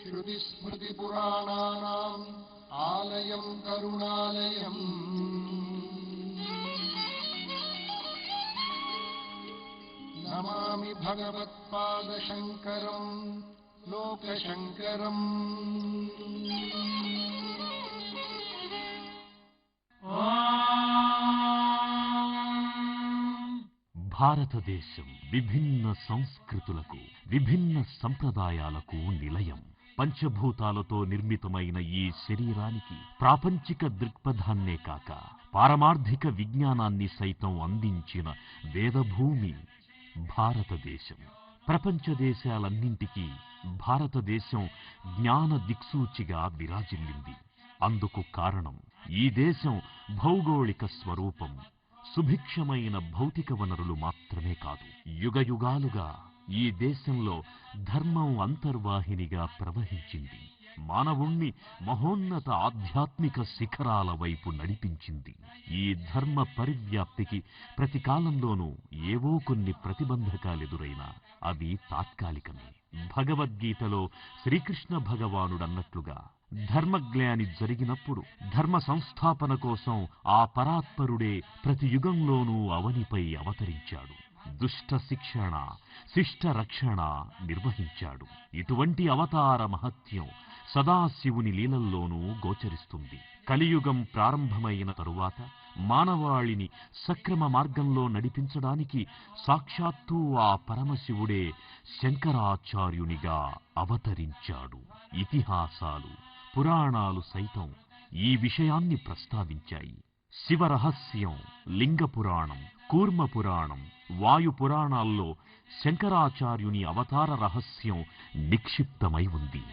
श्रुतिस्मृतिपुराणानाम् आलयम् करुणालयम् नमामि भगवत्पादशङ्करम् लोकशङ्करम्। భారతదేశం విభిన్న సంస్కృతులకు విభిన్న సంప్రదాయాలకు నిలయం. పంచభూతాలతో నిర్మితమైన ఈ శరీరానికి ప్రాపంచిక దృక్పథాన్నే కాక పారమార్థిక విజ్ఞానాన్ని సైతం అందించిన వేదభూమి భారతదేశం. ప్రపంచ దేశాలన్నింటికీ భారతదేశం జ్ఞాన దిక్సూచిగా విరాజిల్లింది. అందుకు కారణం ఈ దేశం భౌగోళిక స్వరూపం. సుభిక్షమైన భౌతిక వనరులు మాత్రమే కాదు, యుగయుగాలుగా ఈ దేశంలో ధర్మం అంతర్వాహినిగా ప్రవహించింది. మానవుణ్ణి మహోన్నత ఆధ్యాత్మిక శిఖరాల వైపు నడిపించింది. ఈ ధర్మ పరివ్యాప్తికి ప్రతి కాలంలోనూ ఏవో కొన్ని ప్రతిబంధకాలెదురైనా అవి తాత్కాలికమే. భగవద్గీతలో శ్రీకృష్ణ భగవానుడన్నట్లుగా ధర్మగ్లాని జరిగినప్పుడు ధర్మ సంస్థాపన కోసం ఆ పరాత్పరుడే ప్రతి యుగంలోనూ అవనిపై అవతరించాడు. దుష్ట శిక్షణ, శిష్ట రక్షణ నిర్వహించాడు. ఇటువంటి అవతార మహత్యం సదాశివుని లీలల్లోనూ గోచరిస్తుంది. కలియుగం ప్రారంభమైన తరువాత మానవాళిని సక్రమ మార్గంలో నడిపించడానికి సాక్షాత్తు ఆ పరమశివుడే శంకరాచార్యునిగా అవతరించాడు. ఇతిహాసాలు, పురాణాలు సైతం ఈ విషయాన్ని ప్రస్తావించాయి. శివరహస్యం, లింగ పురాణం, కూర్మ పురాణం, వాయు పురాణాల్లో శంకరాచార్యుని అవతార రహస్యం నిక్షిప్తమై ఉంది.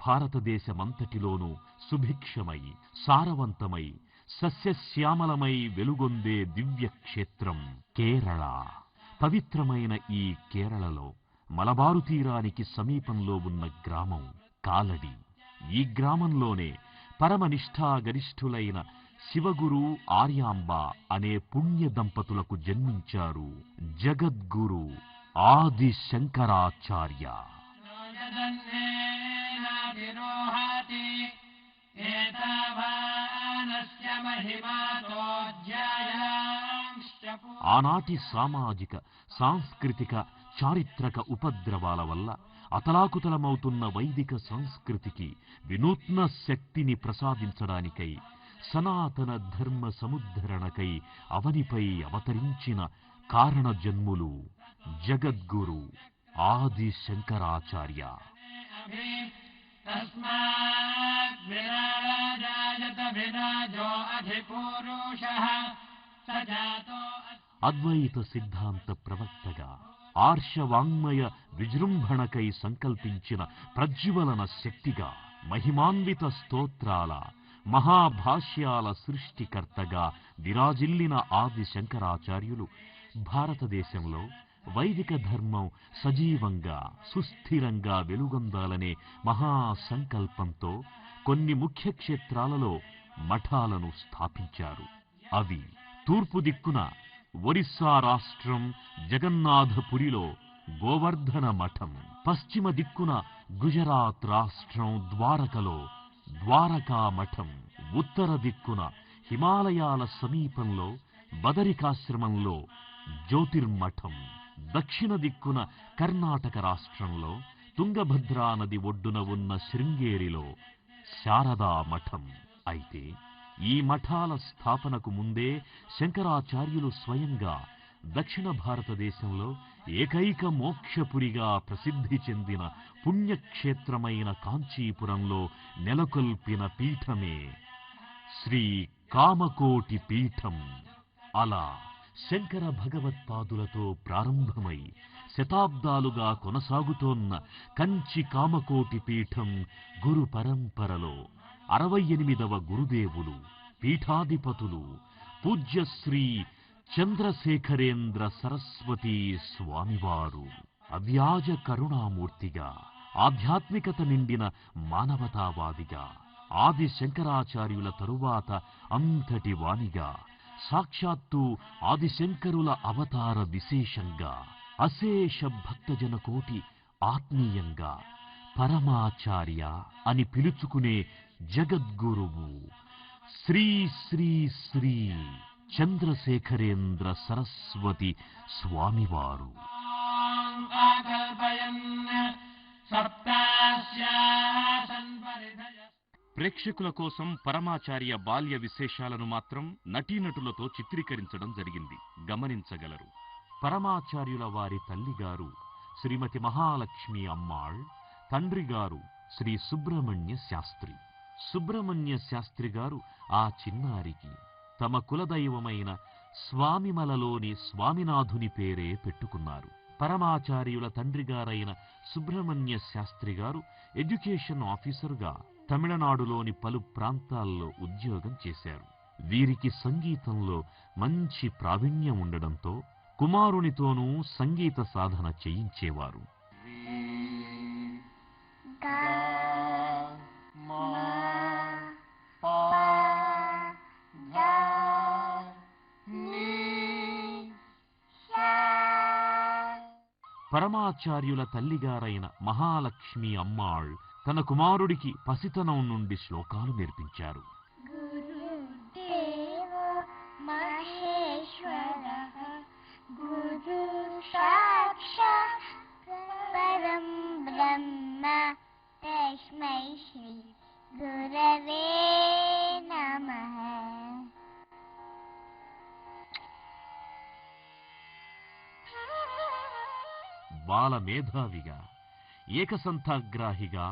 భారతదేశమంతటిలోనూ సుభిక్షమై సారవంతమై సస్యశ్యామలమై వెలుగొందే దివ్య క్షేత్రం కేరళ. పవిత్రమైన ఈ కేరళలో మలబారు తీరానికి సమీపంలో ఉన్న గ్రామం కాలడి. ఈ గ్రామంలోనే పరమనిష్ఠాగరిష్ఠులైన శివగురు, ఆర్యాంబ అనే పుణ్య దంపతులకు జన్మించారు జగద్గురు ఆది శంకరాచార్య. ఆనాటి సామాజిక, సాంస్కృతిక, చారిత్రక ఉపద్రవాల వల్ల అతలాకుతలమవుతున్న వైదిక సంస్కృతికి వినూత్న శక్తిని ప్రసాదించడానికై, సనాతన ధర్మ సముద్ధరణకై అవనిపై అవతరించిన కారణ జన్ములు జగద్గురు ఆది శంకరాచార్య. అద్వైత సిద్ధాంత ప్రవక్తగా ఆర్షవాంగ్మయ విజృంభణకై సంకల్పించిన ప్రజ్వలన శక్తిగా, మహిమాన్విత స్తోత్రాల, మహాభాష్యాల సృష్టికర్తగా విరాజిల్లిన ఆది శంకరాచార్యులు భారతదేశంలో వైదిక ధర్మం సజీవంగా, సుస్థిరంగా వెలుగొందాలనే మహాసంకల్పంతో కొన్ని ముఖ్య క్షేత్రాలలో మఠాలను స్థాపించారు. అవి తూర్పు దిక్కున ఒరిస్సా రాష్ట్రం జగన్నాథపురిలో గోవర్ధన మఠం, పశ్చిమ దిక్కున గుజరాత్ రాష్ట్రం ద్వారకలో ద్వారకా మఠం, ఉత్తర దిక్కున హిమాలయాల సమీపంలో బదరికాశ్రమంలో జ్యోతిర్మఠం, దక్షిణ దిక్కున కర్ణాటక రాష్ట్రంలో తుంగభద్రా నది ఒడ్డున ఉన్న శృంగేరిలో శారదా మఠం. అయితే ఈ మఠాల స్థాపనకు ముందే శంకరాచార్యులు స్వయంగా దక్షిణ భారతదేశంలో ఏకైక మోక్షపురిగా ప్రసిద్ధి చెందిన పుణ్యక్షేత్రమైన కాంచీపురంలో నెలకొల్పిన పీఠమే శ్రీ కామకోటి పీఠం. అలా శంకర భగవత్పాదులతో ప్రారంభమై శతాబ్దాలుగా కొనసాగుతోన్న కంచి కామకోటి పీఠం గురు పరంపరలో 68వ గురుదేవులు, పీఠాధిపతులు పూజ్యశ్రీ చంద్రశేఖరేంద్ర సరస్వతీ స్వామివారు అవ్యాజ కరుణామూర్తిగా, ఆధ్యాత్మికత నిండిన మానవతావాదిగా, ఆది శంకరాచార్యుల తరువాత అంతటి వానిగా సాక్షాత్తు ఆదిశంకరుల అవతార విశేషంగా అశేష భక్తజనకోటి ఆత్మీయంగా పరమాచార్య అని పిలుచుకునే జగద్గురువు శ్రీ శ్రీ శ్రీ చంద్రశేఖరేంద్ర సరస్వతి స్వామివారు. ప్రేక్షకుల కోసం పరమాచార్య బాల్య విశేషాలను మాత్రం నటీనటులతో చిత్రీకరించడం జరిగింది, గమనించగలరు. పరమాచార్యుల వారి తల్లిగారు శ్రీమతి మహాలక్ష్మి అమ్మాళ్, తండ్రిగారు శ్రీ సుబ్రహ్మణ్య శాస్త్రి. సుబ్రహ్మణ్య శాస్త్రి గారు ఆ చిన్నారికి తమ కులదైవమైన స్వామిమలలోని స్వామినాథుని పేరే పెట్టుకున్నారు. పరమాచార్యుల తండ్రిగారైన సుబ్రహ్మణ్య శాస్త్రి గారు ఎడ్యుకేషన్ ఆఫీసరుగా తమిళనాడులోని పలు ప్రాంతాల్లో ఉద్యోగం చేశారు. వీరికి సంగీతంలో మంచి ప్రావీణ్యం ఉండడంతో కుమారునితోనూ సంగీత సాధన చేయించేవారు. పరమాచార్యుల తల్లిగారైన మహాలక్ష్మి అమ్మాళ్ తన కుమారుడికి పసితనం నుండి శ్లోకాలు నేర్పించారు. గురు సాక్షాత్ పరం బ్రహ్మ తస్మై శ్రీ గురవే నమః. బాల మేధావిగా ఏకసంథాగ్రాహిగా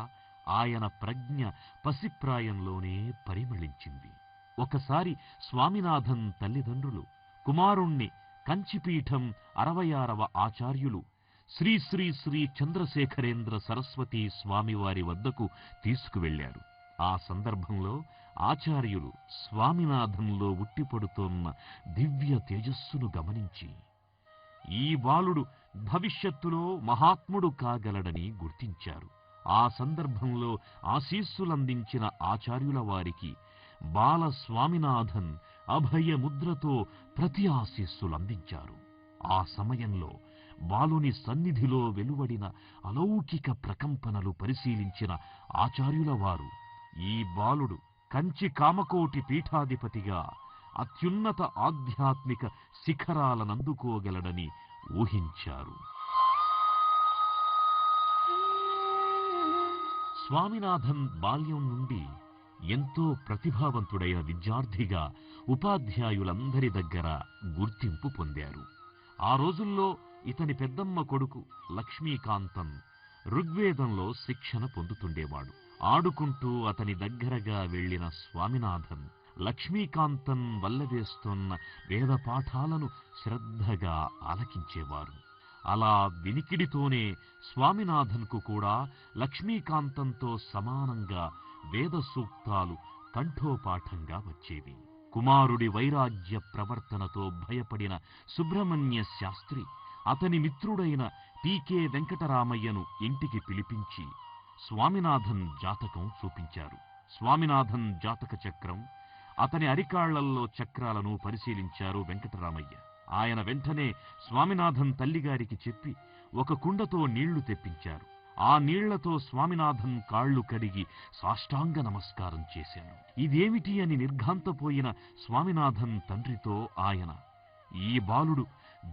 ఆయన ప్రజ్ఞ పసిప్రాయంలోనే పరిమళించింది. ఒకసారి స్వామినాథన్ తల్లిదండ్రులు కుమారుణ్ణి కంచిపీఠం 66వ ఆచార్యులు శ్రీ శ్రీ శ్రీ చంద్రశేఖరేంద్ర సరస్వతి స్వామివారి వద్దకు తీసుకువెళ్లారు. ఆ సందర్భంలో ఆచార్యులు స్వామినాథంలో ఉట్టిపడుతోన్న దివ్య తేజస్సును గమనించి ఈ బాలుడు భవిష్యత్తులో మహాత్ముడు కాగలడని గుర్తించారు. ఆ సందర్భంలో ఆశీస్సులందించిన ఆచార్యుల వారికి బాల స్వామినాథన్ అభయముద్రతో ప్రతి ఆశీస్సులందించారు. ఆ సమయంలో బాలుని సన్నిధిలో వెలువడిన అలౌకిక ప్రకంపనలు పరిశీలించిన ఆచార్యుల వారు ఈ బాలుడు కంచి కామకోటి పీఠాధిపతిగా అత్యున్నత ఆధ్యాత్మిక శిఖరాలనందుకోగలడని ఊహించారు. స్వామినాథన్ బాల్యం నుండి ఎంతో ప్రతిభావంతుడైన విద్యార్థిగా ఉపాధ్యాయులందరి దగ్గర గుర్తింపు పొందారు. ఆ రోజుల్లో ఇతని పెద్దమ్మ కొడుకు లక్ష్మీకాంతన్ ఋగ్వేదంలో శిక్షణ పొందుతుండేవాడు. ఆడుకుంటూ అతని దగ్గరగా వెళ్లిన స్వామినాథన్ లక్ష్మీకాంతన్ వల్లవేస్తోన్న వేద పాఠాలను శ్రద్ధగా ఆలకించేవారు. అలా వినికిడితోనే స్వామినాథన్కు కూడా లక్ష్మీకాంతంతో సమానంగా వేద సూక్తాలు కంఠోపాఠంగా వచ్చేవి. కుమారుడి వైరాగ్య ప్రవర్తనతో భయపడిన సుబ్రహ్మణ్య శాస్త్రి అతని మిత్రుడైన టీకే వెంకటరామయ్యను ఇంటికి పిలిపించి స్వామినాథన్ జాతకం చూపించారు. స్వామినాథన్ జాతక చక్రం, అతని అరికాళ్లల్లో చక్రాలను పరిశీలించారు వెంకటరామయ్య. ఆయన వెంటనే స్వామినాథన్ తల్లిగారికి చెప్పి ఒక కుండతో నీళ్లు తెప్పించారు. ఆ నీళ్లతో స్వామినాథన్ కాళ్లు కడిగి సాష్టాంగ నమస్కారం చేశాను. ఇదేమిటి అని నిర్ఘాంతపోయిన స్వామినాథన్ తండ్రితో ఆయన, ఈ బాలుడు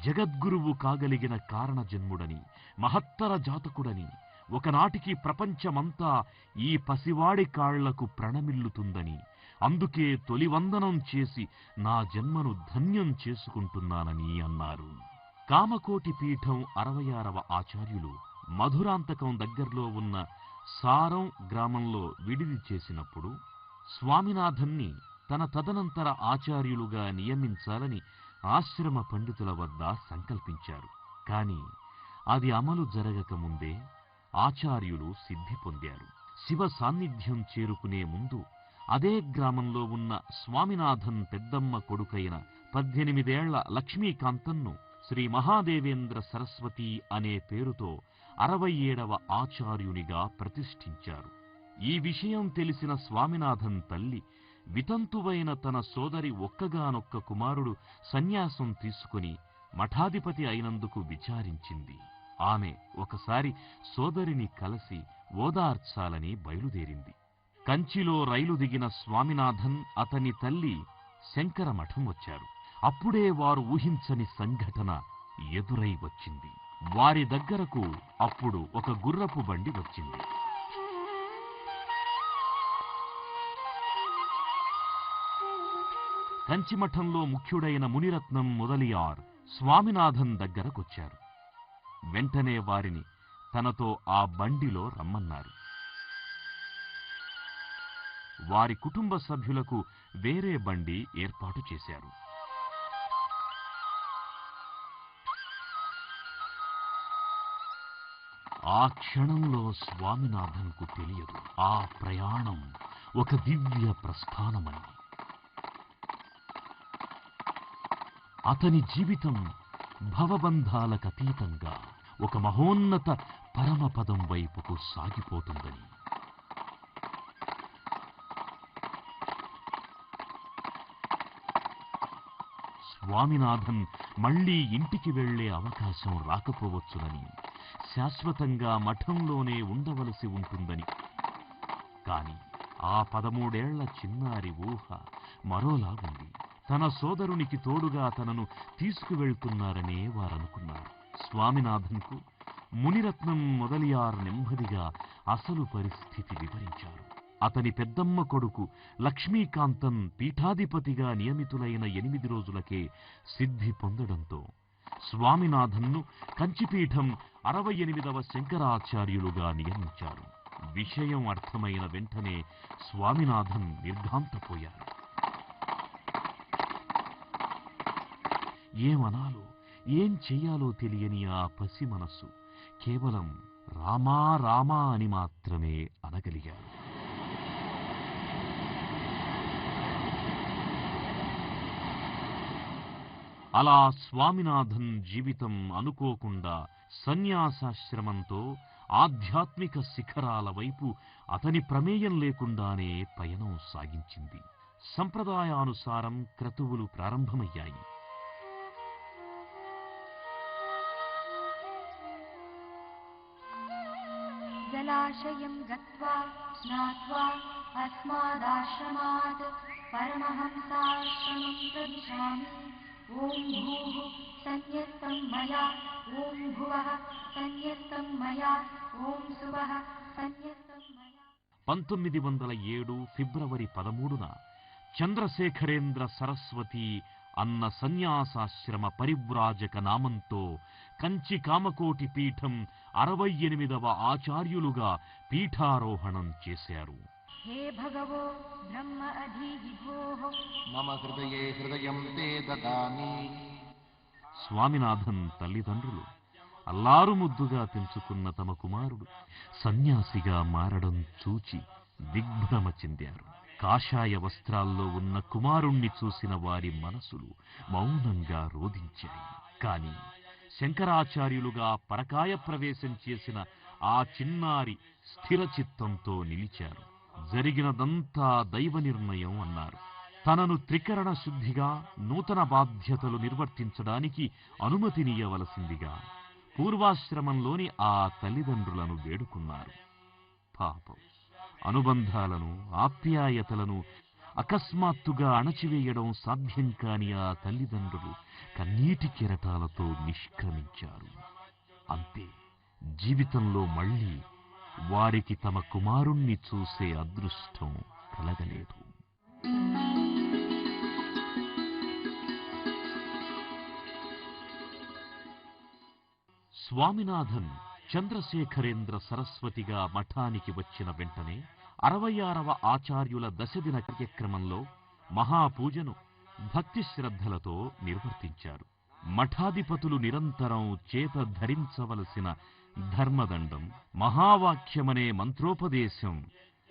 జగద్గురువు కాగలిగిన కారణజన్ముడని, మహత్తర జాతకుడని, ఒకనాటికి ప్రపంచమంతా ఈ పసివాడి కాళ్లకు ప్రణమిల్లుతుందని, అందుకే తొలి వందనం చేసి నా జన్మను ధన్యం చేసుకుంటున్నానని అన్నారు. కామకోటి పీఠం 66వ ఆచార్యులు మధురాంతకం దగ్గర్లో ఉన్న సారం గ్రామంలో విడిది చేసినప్పుడు స్వామినాథన్ని తన తదనంతర ఆచార్యులుగా నియమించాలని ఆశ్రమ పండితుల వద్ద సంకల్పించారు. కాని అది అమలు జరగకముందే ఆచార్యులు సిద్ధి పొందారు. శివ సాన్నిధ్యం చేరుకునే ముందు అదే గ్రామంలో ఉన్న స్వామినాథన్ పెద్దమ్మ కొడుకైన 18 ఏళ్ల లక్ష్మీకాంతన్ను శ్రీ మహాదేవేంద్ర సరస్వతి అనే పేరుతో 67వ ఆచార్యునిగా ప్రతిష్ఠించారు. ఈ విషయం తెలిసిన స్వామినాథన్ తల్లి వితంతువైన తన సోదరి ఒక్కగానొక్క కుమారుడు సన్యాసం తీసుకుని మఠాధిపతి అయినందుకు విచారించింది. ఆమె ఒకసారి సోదరిని కలిసి ఓదార్చాలని బయలుదేరింది. కంచిలో రైలు దిగిన స్వామినాథన్, అతని తల్లి శంకర మఠం వచ్చారు. అప్పుడే వారు ఊహించని సంఘటన ఎదురై వచ్చింది. వారి దగ్గరకు అప్పుడు ఒక గుర్రపు బండి వచ్చింది. కంచిమఠంలో ముఖ్యుడైన మునిరత్నం మొదలియార్ స్వామినాథన్ దగ్గరకొచ్చారు. వెంటనే వారిని తనతో ఆ బండిలో రమ్మన్నారు. వారి కుటుంబ సభ్యులకు వేరే బండి ఏర్పాటు చేశారు. ఆ క్షణంలో స్వామినాథన్కు తెలియదు ఆ ప్రయాణం ఒక దివ్య ప్రస్థానమని. అతని జీవితం భవబంధాలకతీతంగా ఒక మహోన్నత పరమపదం వైపుకు సాగిపోతుందని. స్వామినాథన్ మళ్లీ ఇంటికి వెళ్లే అవకాశం రాకపోవచ్చునని, శాశ్వతంగా మఠంలోనే ఉండవలసి ఉంటుందని. కాని ఆ 13 ఏళ్ల చిన్నారి ఊహ మరోలా ఉంది. తన సోదరునికి తోడుగా తనను తీసుకువెళ్తున్నారనే వారనుకున్నారు. స్వామినాథన్కు మునిరత్నం మొదలియార్ నెమ్మదిగా అసలు పరిస్థితి వివరించారు. అతని పెద్దమ్మ కొడుకు లక్ష్మీకాంతన్ పీఠాధిపతిగా నియమితులైన 8 రోజులకే సిద్ధి పొందడంతో స్వామినాథన్ను కంచిపీఠం 68వ శంకరాచార్యులుగా నియమించారు. విషయం అర్థమైన వెంటనే స్వామినాథన్ నిర్ఘాంతపోయారు. ఏమనాలో ఏం చెయ్యాలో తెలియని ఆ పసి మనస్సు కేవలం రామా రామా అని మాత్రమే అనగలిగారు. అలా స్వామినాథన్ జీవితం అనుకోకుండా సన్యాసాశ్రమంతో ఆధ్యాత్మిక శిఖరాల వైపు అతని ప్రమేయం లేకుండానే పయనం సాగించింది. సంప్రదాయానుసారం క్రతువులు ప్రారంభమయ్యాయి. జలాశయం గత్వా స్నాత్వా అస్మాదాశ్రమాత్ పరమహంసాశ్రమం ప్రవిశామి. ఓం భూః సన్యస్తం మయా, ఓం భువః సన్యస్తం మయా, ఓం సువః సన్యస్తం మయా. 1907 ఫిబ్రవరి 13న చంద్రశేఖరేంద్ర సరస్వతి అన్న సన్యాసాశ్రమ పరివ్రాజక నామంతో కంచి కామకోటి పీఠం 68వ ఆచార్యులుగా పీఠారోహణం చేశారు. హే భగవో బ్రహ్మ అధీవిభోః మమ హృదయే హృదయం తే దదామి. స్వామినాథన్ తల్లిదండ్రులు అల్లారు ముద్దుగా పెంచుకున్న తమ కుమారుడు సన్యాసిగా మారడం చూచి దిగ్భ్రమ చెందారు. కాషాయ వస్త్రాల్లో ఉన్న కుమారుణ్ణి చూసిన వారి మనసులు మౌనంగా రోదించాయి. కాని శంకరాచార్యులుగా పరకాయ ప్రవేశం చేసిన ఆ చిన్నారి స్థిర చిత్తంతో నిలిచారు. జరిగినదంతా దైవ నిర్ణయం అన్నారు. తనను త్రికరణ శుద్ధిగా నూతన బాధ్యతలు నిర్వర్తించడానికి అనుమతినియవలసిందిగా పూర్వాశ్రమంలోని ఆ తల్లిదండ్రులను వేడుకున్నారు. పాపం, అనుబంధాలను ఆప్యాయతలను అకస్మాత్తుగా అణచివేయడం సాధ్యం కాని ఆ తల్లిదండ్రులు కన్నీటి కెరటాలతో నిష్క్రమించారు. అంతే, జీవితంలో మళ్లీ వారికి తమ కుమారుణ్ణి చూసే అదృష్టం కలగలేదు. స్వామినాథన్ చంద్రశేఖరేంద్ర సరస్వతిగా మఠానికి వచ్చిన వెంటనే 66వ ఆచార్యుల దశదిన కార్యక్రమంలో మహాపూజను భక్తి శ్రద్ధలతో నిర్వర్తించారు. మఠాధిపతులు నిరంతరం చేత ధరించవలసిన ధర్మదండం, మహావాక్యమనే మంత్రోపదేశం,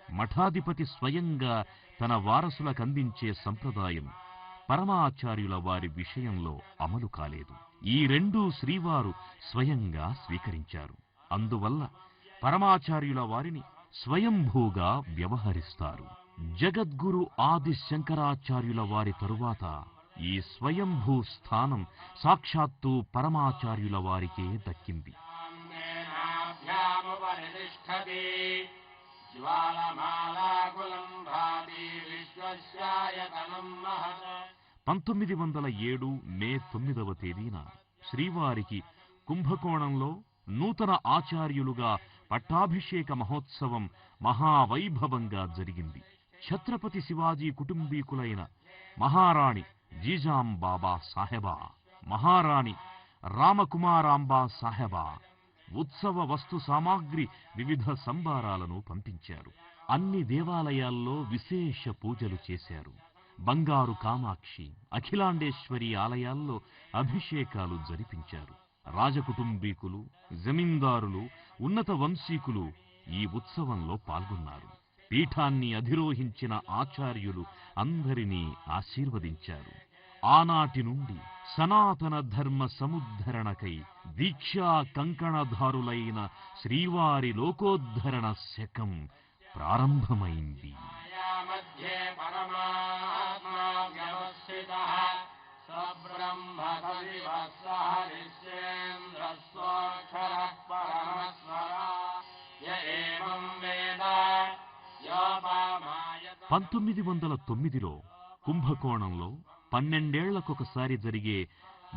మఠాధిపతి స్వయంగా తన వారసులకందించే సంప్రదాయం పరమాచార్యుల వారి విషయంలో అమలు కాలేదు. ఈ రెండూ శ్రీవారు స్వయంగా స్వీకరించారు. అందువల్ల పరమాచార్యుల వారిని స్వయంభూగా వ్యవహరిస్తారు. జగద్గురు ఆది శంకరాచార్యుల వారి తరువాత ఈ స్వయంభూ స్థానం సాక్షాత్తు పరమాచార్యుల వారికే దక్కింది. పంతొమ్మిది 1907 మే 9వ తేదీన శ్రీవారికి కుంభకోణంలో నూతన ఆచార్యులుగా పట్టాభిషేక మహోత్సవం మహావైభవంగా జరిగింది. ఛత్రపతి శివాజీ కుటుంబీకులైన మహారాణి జీజాంబాబా సాహెబా, మహారాణి రామకుమారాంబా సాహెబా ఉత్సవ వస్తు సామాగ్రి వివిధ సంభారాలను పంపించారు. అన్ని దేవాలయాల్లో విశేష పూజలు చేశారు. బంగారు కామాక్షి, అఖిలాండేశ్వరి ఆలయాల్లో అభిషేకాలు జరిపించారు. రాజకుటుంబీకులు, జమీందారులు, ఉన్నత వంశీకులు ఈ ఉత్సవంలో పాల్గొన్నారు. పీఠాన్ని అధిరోహించిన ఆచార్యులు అందరినీ ఆశీర్వదించారు. ఆనాటి నుండి సనాతన ధర్మ సముద్ధరణకై దీక్షా కంకణధారులైన శ్రీవారి లోకోద్ధరణ శకం ప్రారంభమైంది. పంతొమ్మిది 1909లో కుంభకోణంలో 12 ఏళ్లకొకసారి జరిగే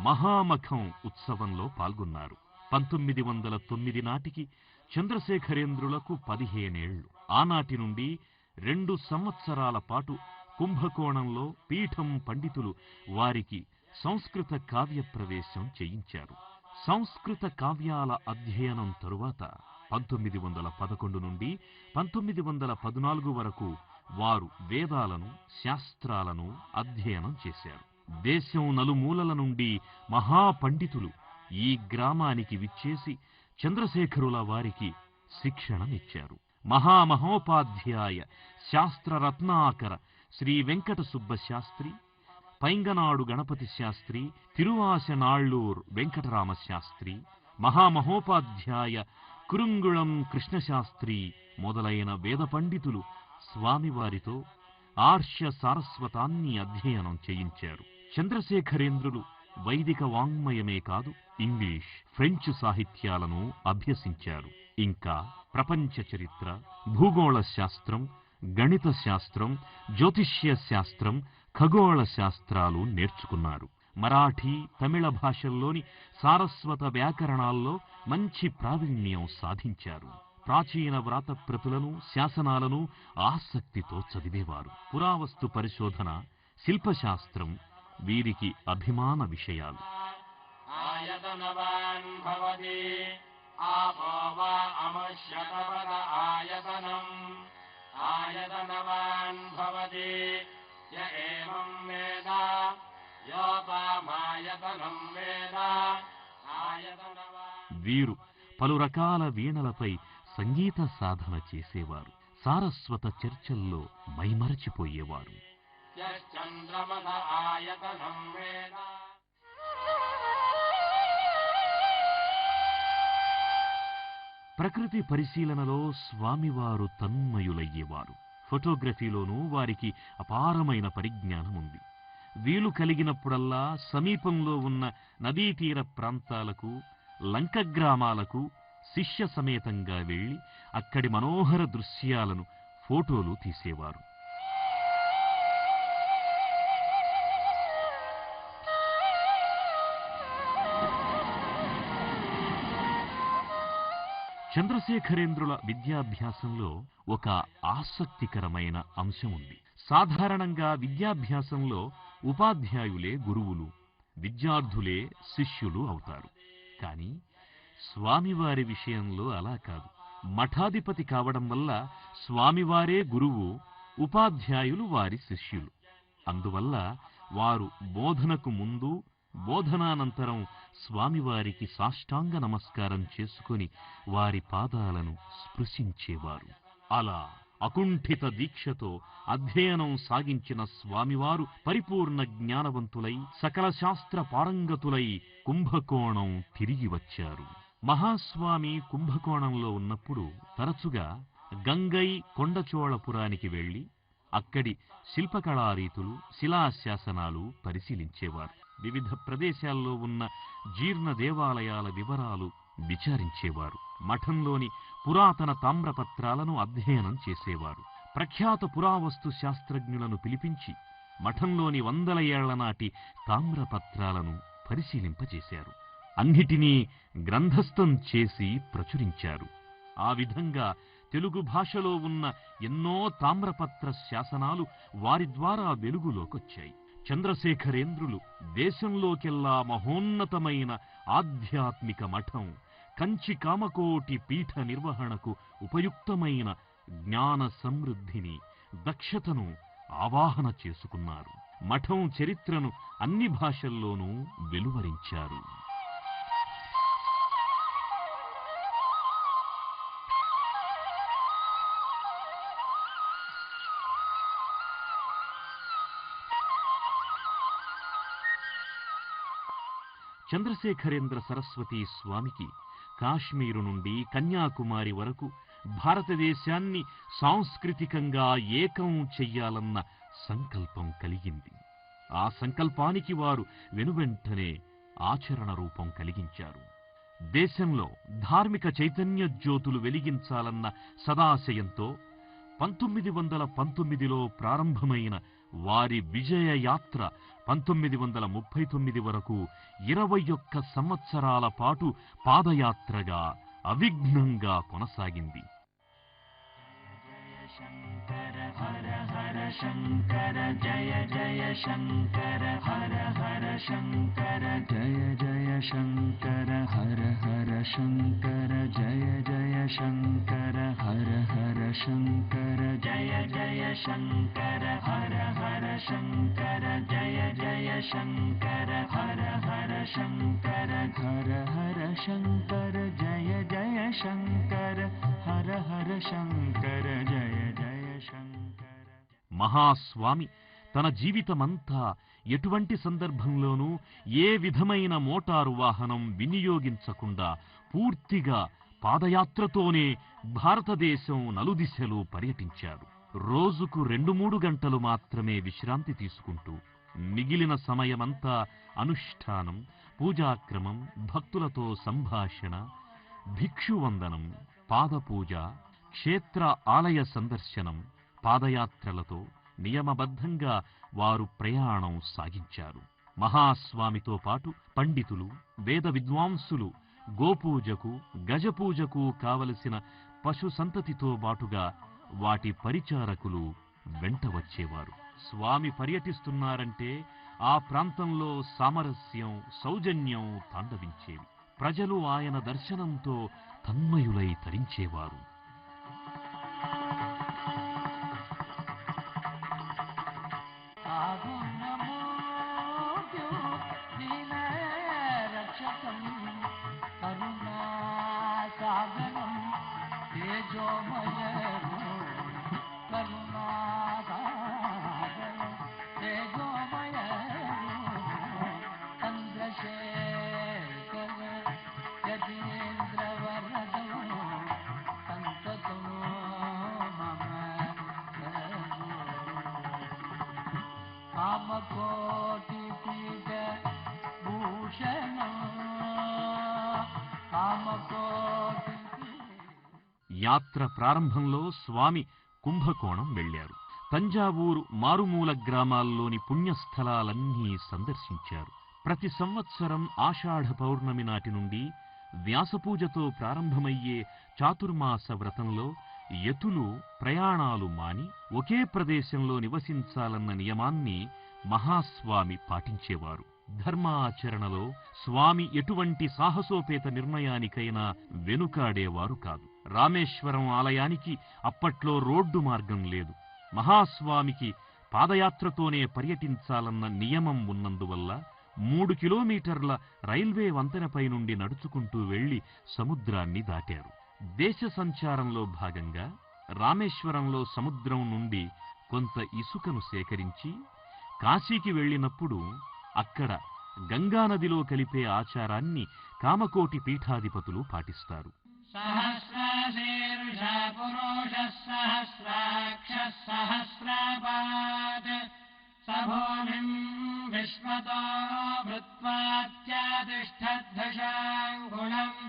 మహామఖం ఉత్సవంలో పాల్గొన్నారు. 1909 నాటికి చంద్రశేఖరేంద్రులకు 15 ఏళ్లు. ఆనాటి నుండి 2 సంవత్సరాల పాటు కుంభకోణంలో పీఠం పండితులు వారికి సంస్కృత కావ్య ప్రవేశం చేయించారు. సంస్కృత కావ్యాల అధ్యయనం తరువాత 1911 నుండి 1914 వరకు వారు వేదాలను, శాస్త్రాలను అధ్యయనం చేశారు. దేశం నలుమూలల నుండి మహాపండితులు ఈ గ్రామానికి విచ్చేసి చంద్రశేఖరుల వారికి శిక్షణనిచ్చారు. మహామహోపాధ్యాయ శాస్త్రరత్నాకర శ్రీ వెంకట సుబ్బ శాస్త్రి, పైంగనాడు గణపతి శాస్త్రి, తిరువాశనాళ్ళూర్ వెంకటరామ శాస్త్రి, మహామహోపాధ్యాయ కురుంగుళం కృష్ణశాస్త్రి మొదలైన వేద పండితులు స్వామివారితో ఆర్ష సారస్వతాన్ని అధ్యయనం చేయించారు. చంద్రశేఖరేంద్రులు వైదిక వాంగ్మయమే కాదు, ఇంగ్లీష్, ఫ్రెంచ్ సాహిత్యాలను అభ్యసించారు. ఇంకా ప్రపంచ చరిత్ర, భూగోళ శాస్త్రం, గణిత శాస్త్రం, జ్యోతిష్య శాస్త్రం, ఖగోళ శాస్త్రాలు నేర్చుకున్నారు. మరాఠీ, తమిళ భాషల్లోని సారస్వత వ్యాకరణాల్లో మంచి ప్రావీణ్యం సాధించారు. ప్రాచీన వ్రాతప్రతులను, శాసనాలను ఆసక్తితో చదివేవారు. పురావస్తు పరిశోధన, శిల్పశాస్త్రం వీరికి అభిమాన విషయాలు. వీరు పలు రకాల వీణలపై సంగీత సాధన చేసేవారు. సారస్వత చర్చల్లో మైమరచిపోయేవారు. ప్రకృతి పరిశీలనలో స్వామివారు తన్మయులయ్యేవారు. ఫోటోగ్రఫీలోనూ వారికి అపారమైన పరిజ్ఞానం ఉంది. వీలు కలిగినప్పుడల్లా సమీపంలో ఉన్న నదీతీర ప్రాంతాలకు, లంక గ్రామాలకు శిష్య సమేతంగా వెళ్లి అక్కడి మనోహర దృశ్యాలను ఫోటోలు తీసేవారు. చంద్రశేఖరేంద్రుల విద్యాభ్యాసంలో ఒక ఆసక్తికరమైన అంశం ఉంది. సాధారణంగా విద్యాభ్యాసంలో ఉపాధ్యాయులే గురువులు, విద్యార్థులే శిష్యులు అవుతారు. కానీ స్వామివారి విషయంలో అలా కాదు. మఠాధిపతి కావడం వల్ల స్వామివారే గురువు, ఉపాధ్యాయులు వారి శిష్యులు. అందువల్ల వారు బోధనకు ముందు, బోధనానంతరం స్వామివారికి సాష్టాంగ నమస్కారం చేసుకుని వారి పాదాలను స్పృశించేవారు. అలా అకుంఠిత దీక్షతో అధ్యయనం సాగించిన స్వామివారు పరిపూర్ణ జ్ఞానవంతులై, సకల శాస్త్ర పారంగతులై కుంభకోణం తిరిగి వచ్చారు. మహాస్వామి కుంభకోణంలో ఉన్నప్పుడు తరచుగా గంగై కొండచోళపురానికి వెళ్లి అక్కడి శిల్పకళారీతులు, శిలాశాసనాలు పరిశీలించేవారు. వివిధ ప్రదేశాల్లో ఉన్న జీర్ణ దేవాలయాల వివరాలు విచారించేవారు. మఠంలోని పురాతన తామ్రపత్రాలను అధ్యయనం చేసేవారు. ప్రఖ్యాత పురావస్తు శాస్త్రజ్ఞులను పిలిపించి మఠంలోని 100 ఏళ్ల నాటి తామ్రపత్రాలను పరిశీలింపచేశారు. అన్నిటినీ గ్రంథస్థం చేసి ప్రచురించారు. ఆ విధంగా తెలుగు భాషలో ఉన్న ఎన్నో తామ్రపత్ర శాసనాలు వారి ద్వారా వెలుగులోకొచ్చాయి. చంద్రశేఖరేంద్రులు దేశంలోకెల్లా మహోన్నతమైన ఆధ్యాత్మిక మఠం కంచి కామకోటి పీఠ నిర్వహణకు ఉపయుక్తమైన జ్ఞాన సమృద్ధిని, దక్షతను ఆవాహన చేసుకున్నారు. మఠం చరిత్రను అన్ని భాషల్లోనూ వెలువరించారు. చంద్రశేఖరేంద్ర సరస్వతి స్వామికి కాశ్మీరు నుండి కన్యాకుమారి వరకు భారతదేశాన్ని సాంస్కృతికంగా ఏకం చెయ్యాలన్న సంకల్పం కలిగింది. ఆ సంకల్పానికి వారు వెనువెంటనే ఆచరణ రూపం కలిగించారు. దేశంలో ధార్మిక చైతన్య జ్యోతులు వెలిగించాలన్న సదాశయంతో 1919లో ప్రారంభమైన వారి విజయ యాత్ర 1939 వరకు 21 సంవత్సరాల పాటు పాదయాత్రగా అవిఘ్నంగా కొనసాగింది. శంకర హర హర శంకర జయ జయ శంకర హర హర శంకర జయ జయ శంకర హర హర శంకర జయ జయ శంకర హర హర శంకర జయ జయ శంకర హర హర శంకర జయ జయ శంకర హర హర శంకర హర హర శంకర జయ జయ శంకర హర హర శంకర జయ జయ శంకర. మహాస్వామి తన జీవితమంతా ఎటువంటి సందర్భంలోనూ ఏ విధమైన మోటారు వాహనం వినియోగించకుండా పూర్తిగా పాదయాత్రతోనే భారతదేశం నలుదిశలు పర్యటించారు. రోజుకు 2-3 గంటలు మాత్రమే విశ్రాంతి తీసుకుంటూ మిగిలిన సమయమంతా అనుష్ఠానం, పూజాక్రమం, భక్తులతో సంభాషణ, భిక్షువందనం, పాదపూజ, క్షేత్ర ఆలయ సందర్శనం, పాదయాత్రలతో నియమబద్ధంగా వారు ప్రయాణం సాగించారు. మహాస్వామితో పాటు పండితులు, వేద విద్వాంసులు గోపూజకు, గజపూజకు కావలసిన పశు సంతతితో బాటుగా వాటి పరిచారకులు వెంట వచ్చేవారు. స్వామి పర్యటిస్తున్నారంటే ఆ ప్రాంతంలో సామరస్యం, సౌజన్యం తాండవించేవి. ప్రజలు ఆయన దర్శనంతో తన్మయులై తరించేవారు. యాత్ర ప్రారంభంలో స్వామి కుంభకోణం వెళ్లారు. తంజావూరు మారుమూల గ్రామాల్లోని పుణ్యస్థలాలన్నీ సందర్శించారు. ప్రతి సంవత్సరం ఆషాఢ పౌర్ణమి నాటి నుండి వ్యాసపూజతో ప్రారంభమయ్యే చాతుర్మాస వ్రతంలో యతులు ప్రయాణాలు మాని ఒకే ప్రదేశంలో నివసించాలన్న నియమాన్ని మహాస్వామి పాటించేవారు. ధర్మాచరణలో స్వామి ఎటువంటి సాహసోపేత నిర్ణయానికైనా వెనుకాడేవారు కాదు. రామేశ్వరం ఆలయానికి అప్పట్లో రోడ్డు మార్గం లేదు. మహాస్వామికి పాదయాత్రతోనే పర్యటించాలన్న నియమం ఉన్నందువల్ల 3 కిలోమీటర్ల రైల్వే వంతెనపై నుండి నడుచుకుంటూ వెళ్లి సముద్రాన్ని దాటారు. దేశ సంచారంలో భాగంగా రామేశ్వరంలో సముద్రం నుండి కొంత ఇసుకను సేకరించి కాశీకి వెళ్లినప్పుడు అక్కడ గంగానదిలో కలిపే ఆచారాన్ని కామకోటి పీఠాధిపతులు పాటిస్తారు. సహస్రశీర్ష पुरुषः सहस्राक्षः सहस्रपात् स भूमिम् विश्वतो भृत्वात्यातिष्ठद्धशाङ्गुणम्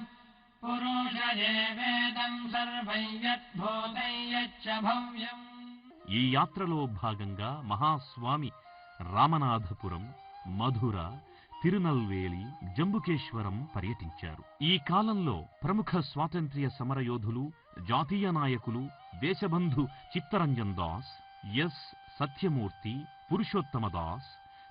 पुरुष एवेदम् सर्वं यद्भूतं यच्च भव्यम्. ఈ యాత్రలో భాగంగా మహాస్వామి రామనాథపురం, మధుర, తిరునల్వేలి, జంబుకేశ్వరం పర్యటించారు. ఈ కాలంలో ప్రముఖ స్వాతంత్ర్య సమరయోధులు, జాతీయ నాయకులు దేశబంధు చిత్తరంజన్ దాస్, ఎస్ సత్యమూర్తి, పురుషోత్తమ దాస్,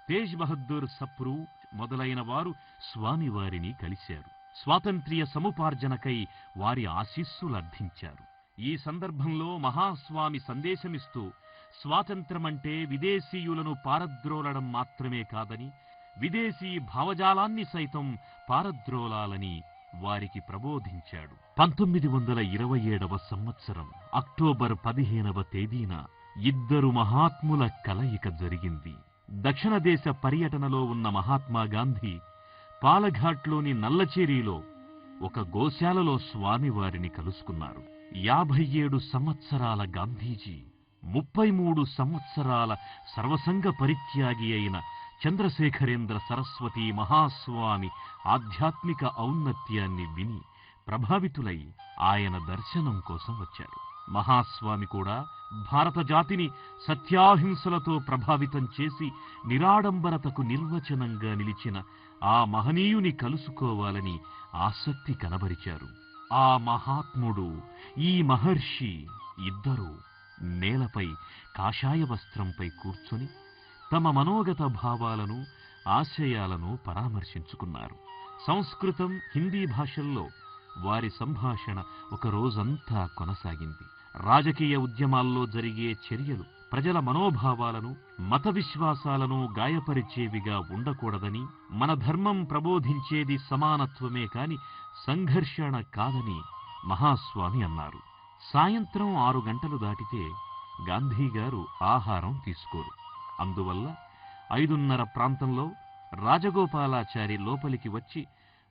తేజ్ బహద్దూర్ సప్రు మొదలైన వారు స్వామివారిని కలిశారు. స్వాతంత్ర్య సముపార్జనకై వారి ఆశీస్సులర్థించారు. ఈ సందర్భంలో మహాస్వామి సందేశమిస్తూ స్వాతంత్రమంటే విదేశీయులను పారద్రోలడం మాత్రమే కాదని, విదేశీ భావజాలాన్ని సైతం పారద్రోలాలని వారికి ప్రబోధించాడు. 1927వ సంవత్సరం అక్టోబర్ 15వ తేదీన ఇద్దరు మహాత్ముల కలయిక జరిగింది. దక్షిణ దేశ పర్యటనలో ఉన్న మహాత్మా గాంధీ పాలఘాట్లోని నల్లచేరిలో ఒక గోశాలలో స్వామివారిని కలుసుకున్నారు. 57 సంవత్సరాల గాంధీజీ 33 సంవత్సరాల సర్వసంగ పరిత్యాగి అయిన చంద్రశేఖరేంద్ర సరస్వతి మహాస్వామి ఆధ్యాత్మిక ఔన్నత్యాన్ని విని ప్రభావితులై ఆయన దర్శనం కోసం వచ్చారు. మహాస్వామి కూడా భారత జాతిని సత్యాహింసలతో ప్రభావితం చేసి నిరాడంబరతకు నిర్వచనంగా నిలిచిన ఆ మహనీయుని కలుసుకోవాలని ఆసక్తి కనబరిచారు. ఆ మహాత్ముడు, ఈ మహర్షి ఇద్దరూ నేలపై కాషాయ వస్త్రంపై కూర్చొని తమ మనోగత భావాలను, ఆశయాలను పరామర్శించుకున్నారు. సంస్కృతం, హిందీ భాషల్లో వారి సంభాషణ ఒక రోజంతా కొనసాగింది. రాజకీయ ఉద్యమాల్లో జరిగే చర్యలు ప్రజల మనోభావాలను, మత విశ్వాసాలను గాయపరిచేవిగా ఉండకూడదని, మన ధర్మం ప్రబోధించేది సమానత్వమే కాని సంఘర్షణ కాదని మహాస్వామి అన్నారు. సాయంత్రం 6 గంటలు దాటితే గాంధీగారు ఆహారం తీసుకోరు. అందువల్ల 5:30 ప్రాంతంలో రాజగోపాలాచారి లోపలికి వచ్చి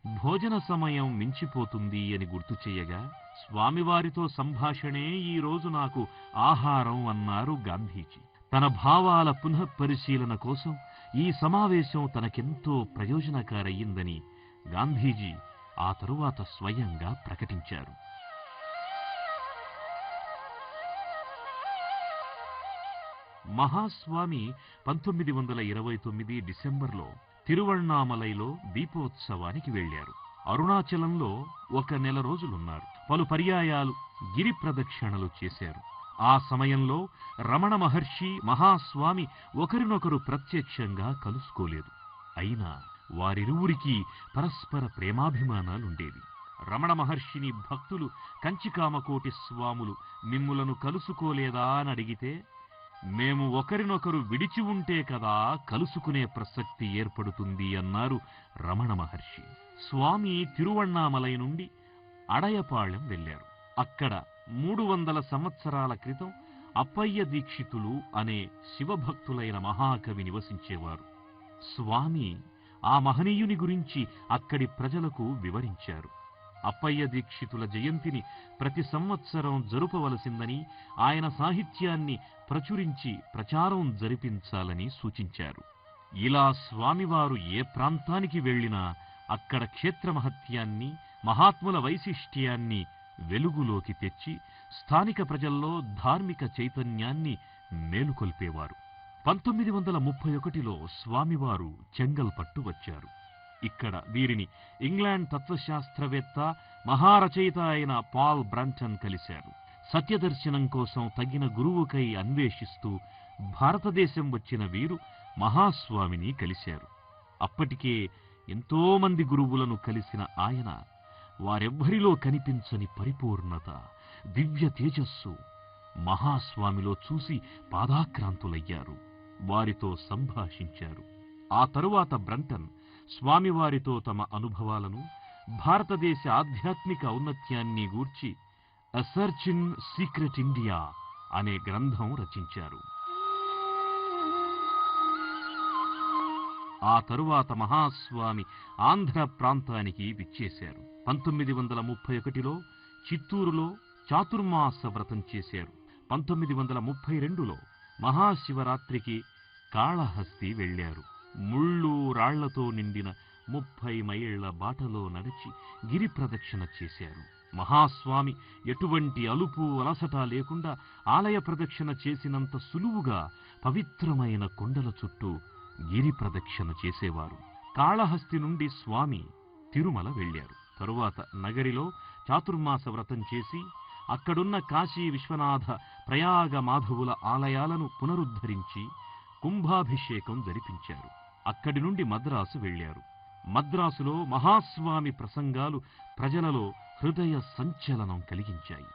భోజన సమయం మించిపోతుంది అని గుర్తు చేయగా, స్వామివారితో సంభాషణే ఈ రోజు నాకు ఆహారం అన్నారు గాంధీజీ. తన భావాల పునఃపరిశీలన కోసం ఈ సమావేశం తనకెంతో ప్రయోజనకారయ్యిందని గాంధీజీ ఆ తరువాత స్వయంగా ప్రకటించారు. మహాస్వామి 1929 డిసెంబర్లో తిరువణ్ణామలైలో దీపోత్సవానికి వెళ్లారు. అరుణాచలంలో 1 నెల రోజులున్నారు. పలు పర్యాయాలు గిరి ప్రదక్షిణలు చేశారు. ఆ సమయంలో రమణ మహర్షి, మహాస్వామి ఒకరినొకరు ప్రత్యక్షంగా కలుసుకోలేదు. అయినా వారిరువురికి పరస్పర ప్రేమాభిమానాలుండేవి. రమణ మహర్షిని భక్తులు కంచికామకోటి స్వాములు మిమ్ములను కలుసుకోలేదా అని అడిగితే, మేము ఒకరినొకరు విడిచి ఉంటే కదా కలుసుకునే ప్రసక్తి ఏర్పడుతుంది అన్నారు రమణ మహర్షి. స్వామి తిరువణ్ణామలై నుండి అడయపాళెం వెళ్లారు. అక్కడ 300 సంవత్సరాల క్రితం అప్పయ్య దీక్షితులు అనే శివభక్తులైన మహాకవి నివసించేవారు. స్వామి ఆ మహనీయుని గురించి అక్కడి ప్రజలకు వివరించారు. అప్పయ్య దీక్షితుల జయంతిని ప్రతి సంవత్సరం జరుపవలసిందని, ఆయన సాహిత్యాన్ని ప్రచురించి ప్రచారం జరిపించాలని సూచించారు. ఇలా స్వామివారు ఏ ప్రాంతానికి వెళ్లినా అక్కడ క్షేత్ర మహత్యాన్ని, మహాత్ముల వైశిష్ట్యాన్ని వెలుగులోకి తెచ్చి స్థానిక ప్రజల్లో ధార్మిక చైతన్యాన్ని మేలుకొల్పేవారు. 1931లో స్వామివారు చెంగల్పట్టు వచ్చారు. ఇక్కడ వీరిని ఇంగ్లాండ్ తత్వశాస్త్రవేత్త, మహారచయిత అయిన పాల్ బ్రంటన్ కలిశారు. సత్యదర్శనం కోసం తగిన గురువుకై అన్వేషిస్తూ భారతదేశం వచ్చిన వీరు మహాస్వామిని కలిశారు. అప్పటికే ఎంతో మంది గురువులను కలిసిన ఆయన వారెవ్వరిలో కనిపించని పరిపూర్ణత, దివ్య తేజస్సు మహాస్వామిలో చూసి పాదాక్రాంతులయ్యారు. వారితో సంభాషించారు. ఆ తరువాత బ్రంటన్ స్వామివారితో తమ అనుభవాలను, భారతదేశ ఆధ్యాత్మిక ఔన్నత్యాన్ని గూర్చి ఎ సెర్చ్ ఇన్ సీక్రెట్ ఇండియా అనే గ్రంథం రచించారు. ఆ తరువాత మహాస్వామి ఆంధ్ర ప్రాంతానికి విచ్చేశారు. 1931లో చిత్తూరులో చాతుర్మాస వ్రతం చేశారు. 1932లో మహాశివరాత్రికి కాళహస్తి వెళ్లారు. ముళ్ళు రాళ్లతో నిండిన 30 మైళ్ల బాటలో నడిచి గిరి ప్రదక్షిణ చేశారు. మహాస్వామి ఎటువంటి అలుపు అలసట లేకుండా ఆలయ ప్రదక్షిణ చేసినంత సులువుగా పవిత్రమైన కొండల చుట్టూ గిరి ప్రదక్షిణ చేసేవారు. కాళహస్తి నుండి స్వామి తిరుమల వెళ్లారు. తరువాత నగరిలో చాతుర్మాస వ్రతం చేసి అక్కడున్న కాశీ విశ్వనాథ ప్రయాగ మాధవుల ఆలయాలను పునరుద్ధరించి కుంభాభిషేకం జరిపించారు. అక్కడి నుండి మద్రాసు వెళ్లారు. మద్రాసులో మహాస్వామి ప్రసంగాలు ప్రజలలో హృదయ సంచలనం కలిగించాయి.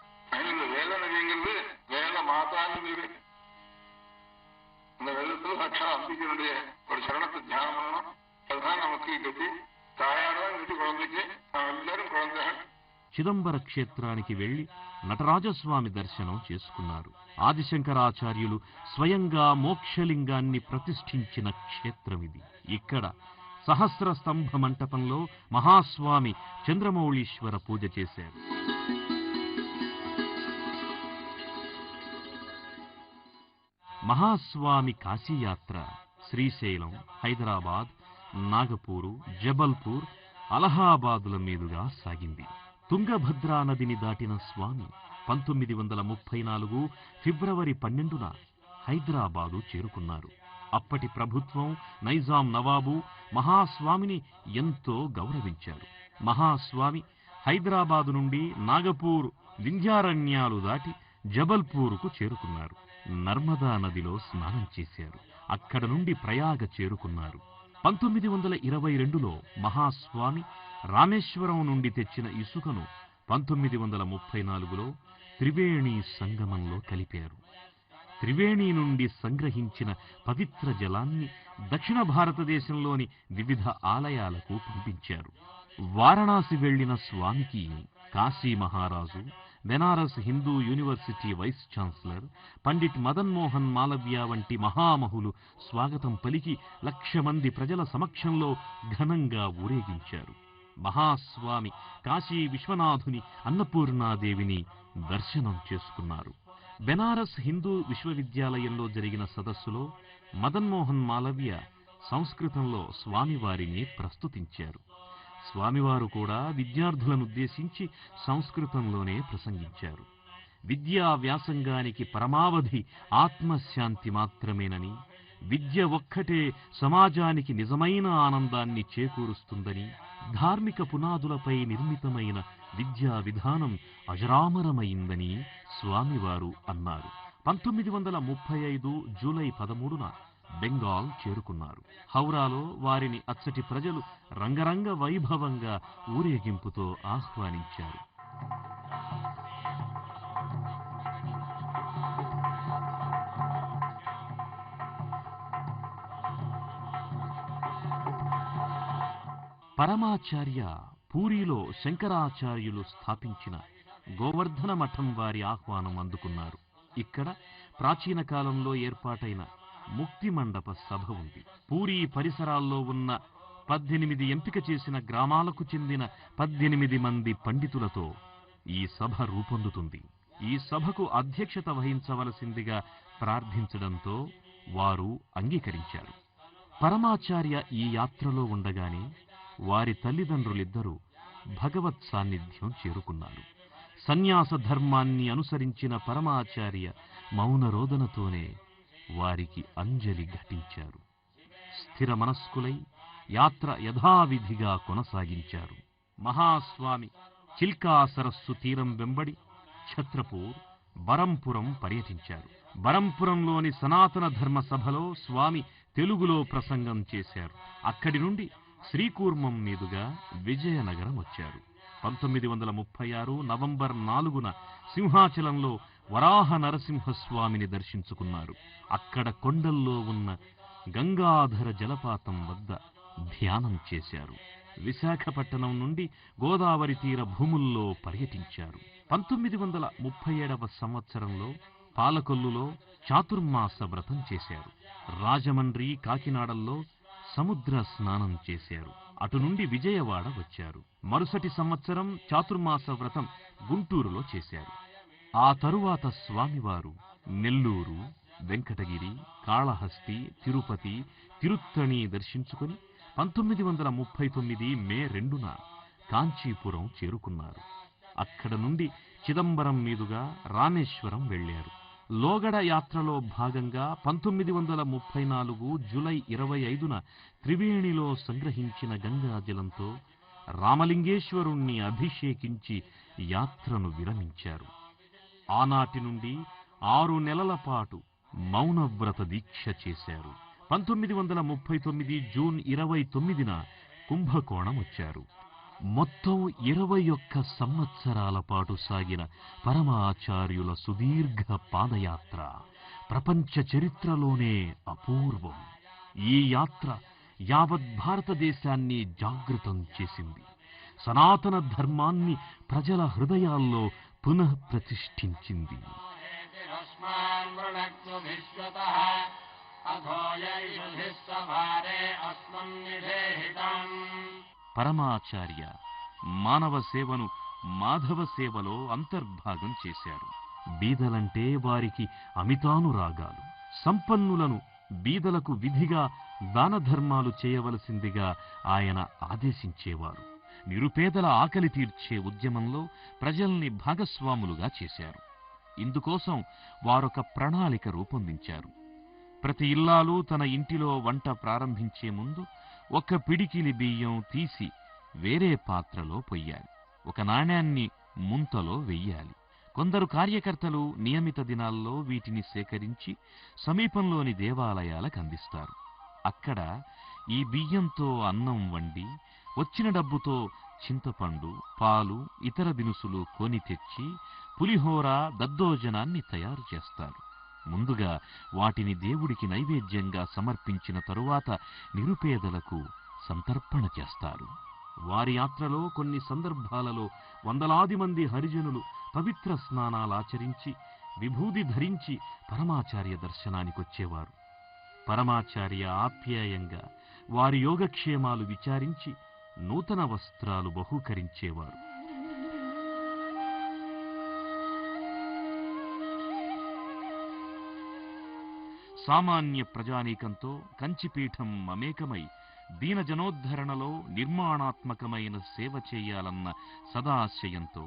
చిదంబర క్షేత్రానికి వెళ్లి నటరాజస్వామి దర్శనం చేసుకున్నారు. ఆదిశంకరాచార్యులు స్వయంగా మోక్షలింగాన్ని ప్రతిష్ఠించిన క్షేత్రమిది. ఇక్కడ సహస్ర స్తంభ మంటపంలో మహాస్వామి చంద్రమౌళీశ్వర పూజ చేశారు. మహాస్వామి కాశీయాత్ర శ్రీశైలం, హైదరాబాద్, నాగపూరు, జబల్పూర్, అలహాబాదుల మీదుగా సాగింది. తుంగభద్రా నదిని దాటిన స్వామి 1934 ఫిబ్రవరి 12న హైదరాబాదు చేరుకున్నారు. అప్పటి ప్రభుత్వం, నైజాం నవాబు మహాస్వామిని ఎంతో గౌరవించారు. మహాస్వామి హైదరాబాదు నుండి నాగపూర్ వింధ్యారణ్యాలు దాటి జబల్పూర్కు చేరుకున్నారు. నర్మదా నదిలో స్నానం చేశారు. అక్కడ నుండి ప్రయాగ చేరుకున్నారు. 1922లో మహాస్వామి రామేశ్వరం నుండి తెచ్చిన ఇసుకను 1934లో త్రివేణి సంగమంలో కలిపారు. త్రివేణి నుండి సంగ్రహించిన పవిత్ర జలాన్ని దక్షిణ భారతదేశంలోని వివిధ ఆలయాలకు పంపించారు. వారణాసి వెళ్లిన స్వామికి కాశీ మహారాజు, Banaras Hindu university vice chancellor Pandit Madan Mohan Malaviya వంటి మహామహులు స్వాగతం పలికి 1,00,000 మంది ప్రజల సమక్షంలో ఘనంగా ఊరేగించారు. మహాస్వామి కాశీ విశ్వనాథుని, అన్నపూర్ణాదేవిని దర్శనం చేసుకున్నారు. బెనారస్ హిందూ విశ్వవిద్యాలయంలో జరిగిన సదస్సులో మదన్ మోహన్ మాలవ్య సంస్కృతంలో స్వామివారిని ప్రస్తుతించారు. స్వామివారు కూడా విద్యార్థులనుద్దేశించి సంస్కృతంలోనే ప్రసంగించారు. విద్యా వ్యాసంగానికి పరమావధి ఆత్మశాంతి మాత్రమేనని, విద్య ఒక్కటే సమాజానికి నిజమైన ఆనందాన్ని చేకూరుస్తుందని, ధార్మిక పునాదులపై నిర్మితమైన విద్యా విధానం అజరామరమైందని స్వామివారు అన్నారు. 1935 జూలై 13న బెంగాల్ చేరుకున్నారు. హౌరాలో వారిని అచ్చటి ప్రజలు రంగరంగ వైభవంగా ఊరేగింపుతో ఆహ్వానించారు. పరమాచార్య పూరీలో శంకరాచార్యులు స్థాపించిన గోవర్ధన మఠం వారి ఆహ్వానం అందుకున్నారు. ఇక్కడ ప్రాచీన కాలంలో ఏర్పాటైన ముక్తి మండప సభ ఉంది. పూరీ పరిసరాల్లో ఉన్న 18 ఎంపిక చేసిన గ్రామాలకు చెందిన 18 మంది పండితులతో ఈ సభ రూపొందుతుంది. ఈ సభకు అధ్యక్షత వహించవలసిందిగా ప్రార్థించడంతో వారు అంగీకరించారు. పరమాచార్య ఈ యాత్రలో ఉండగానే వారి తల్లిదండ్రులిద్దరూ భగవత్ సాన్నిధ్యం చేరుకున్నారు. సన్యాస ధర్మాన్ని అనుసరించిన పరమాచార్య మౌనరోదనతోనే వారికి అంజలి ఘటించారు. స్థిర మనస్కులై యాత్ర యథావిధిగా కొనసాగించారు. మహాస్వామి చిల్కా సరస్సు తీరం వెంబడి ఛత్రపూర్, బరంపురం పర్యటించారు. బరంపురంలోని సనాతన ధర్మ సభలో స్వామి తెలుగులో ప్రసంగం చేశారు. అక్కడి నుండి శ్రీకూర్మం మీదుగా విజయనగరం వచ్చారు. 1936 నవంబర్ 4న సింహాచలంలో వరాహ నరసింహస్వామిని దర్శించుకున్నారు. అక్కడ కొండల్లో ఉన్న గంగాధర జలపాతం వద్ద ధ్యానం చేశారు. విశాఖపట్టణం నుండి గోదావరి తీర భూముల్లో పర్యటించారు. 1937వ సంవత్సరంలో పాలకొల్లులో చాతుర్మాస వ్రతం చేశారు. రాజమండ్రి, కాకినాడల్లో సముద్ర స్నానం చేశారు. అటు నుండి విజయవాడ వచ్చారు. మరుసటి సంవత్సరం చాతుర్మాస వ్రతం గుంటూరులో చేశారు. ఆ తరువాత స్వామివారు నెల్లూరు, వెంకటగిరి, కాళహస్తి, తిరుపతి, తిరుత్తణి దర్శించుకుని 1939 మే 2న కాంచీపురం చేరుకున్నారు. అక్కడ నుండి చిదంబరం మీదుగా రామేశ్వరం వెళ్లారు. లోగడ యాత్రలో భాగంగా 1934 జూలై 25న త్రివేణిలో సంగ్రహించిన గంగాజలంతో రామలింగేశ్వరుణ్ణి అభిషేకించి యాత్రను విరమించారు. ఆనాటి నుండి 6 నెలల పాటు మౌనవ్రత దీక్ష చేశారు. 1939 జూన్ 29న కుంభకోణం వచ్చారు. మొత్తం 21 సంవత్సరాల పాటు సాగిన పరమాచార్యుల సుదీర్ఘ పాదయాత్ర ప్రపంచ చరిత్రలోనే అపూర్వం. ఈ యాత్ర యావత్ భారతదేశాన్ని జాగృతం చేసింది. సనాతన ధర్మాన్ని ప్రజల హృదయాల్లో పునః ప్రతిష్ఠించింది. పరమాచార్య మానవ సేవను మాధవ సేవలో అంతర్భాగం చేశారు. బీదలంటే వారికి అమితానురాగాలు. సంపన్నులను బీదలకు విధిగా దానధర్మాలు చేయవలసిందిగా ఆయన ఆదేశించేవారు. నిరుపేదల ఆకలి తీర్చే ఉద్యమంలో ప్రజల్ని భాగస్వాములుగా చేశారు. ఇందుకోసం వారొక ప్రణాళిక రూపొందించారు. ప్రతి ఇల్లాలు తన ఇంటిలో వంట ప్రారంభించే ముందు ఒక పిడికిలి బియ్యం తీసి వేరే పాత్రలో పొయ్యాలి. ఒక నాణ్యాన్ని ముంతలో వెయ్యాలి. కొందరు కార్యకర్తలు నియమిత దినాల్లో వీటిని సేకరించి సమీపంలోని దేవాలయాలకు అందిస్తారు. అక్కడ ఈ బియ్యంతో అన్నం వండి వచ్చిన డబ్బుతో చింతపండు, పాలు, ఇతర దినుసులు కొని తెచ్చి పులిహోర, దద్దోజనాన్ని తయారు చేస్తారు. ముందుగా వాటిని దేవుడికి నైవేద్యంగా సమర్పించిన తరువాత నిరుపేదలకు సంతర్పణ చేస్తారు. వారి యాత్రలో కొన్ని సందర్భాలలో వందలాది మంది హరిజనులు పవిత్ర స్నానాలాచరించి విభూది ధరించి పరమాచార్య దర్శనానికొచ్చేవారు. పరమాచార్య ఆప్యాయంగా వారి యోగక్షేమాలు విచారించి నూతన వస్త్రాలు బహూకరించేవారు. సామాన్య ప్రజానీకంతో కంచిపీఠం మమేకమై దీనజనోద్ధరణలో నిర్మాణాత్మకమైన సేవ చేయాలన్న సదాశయంతో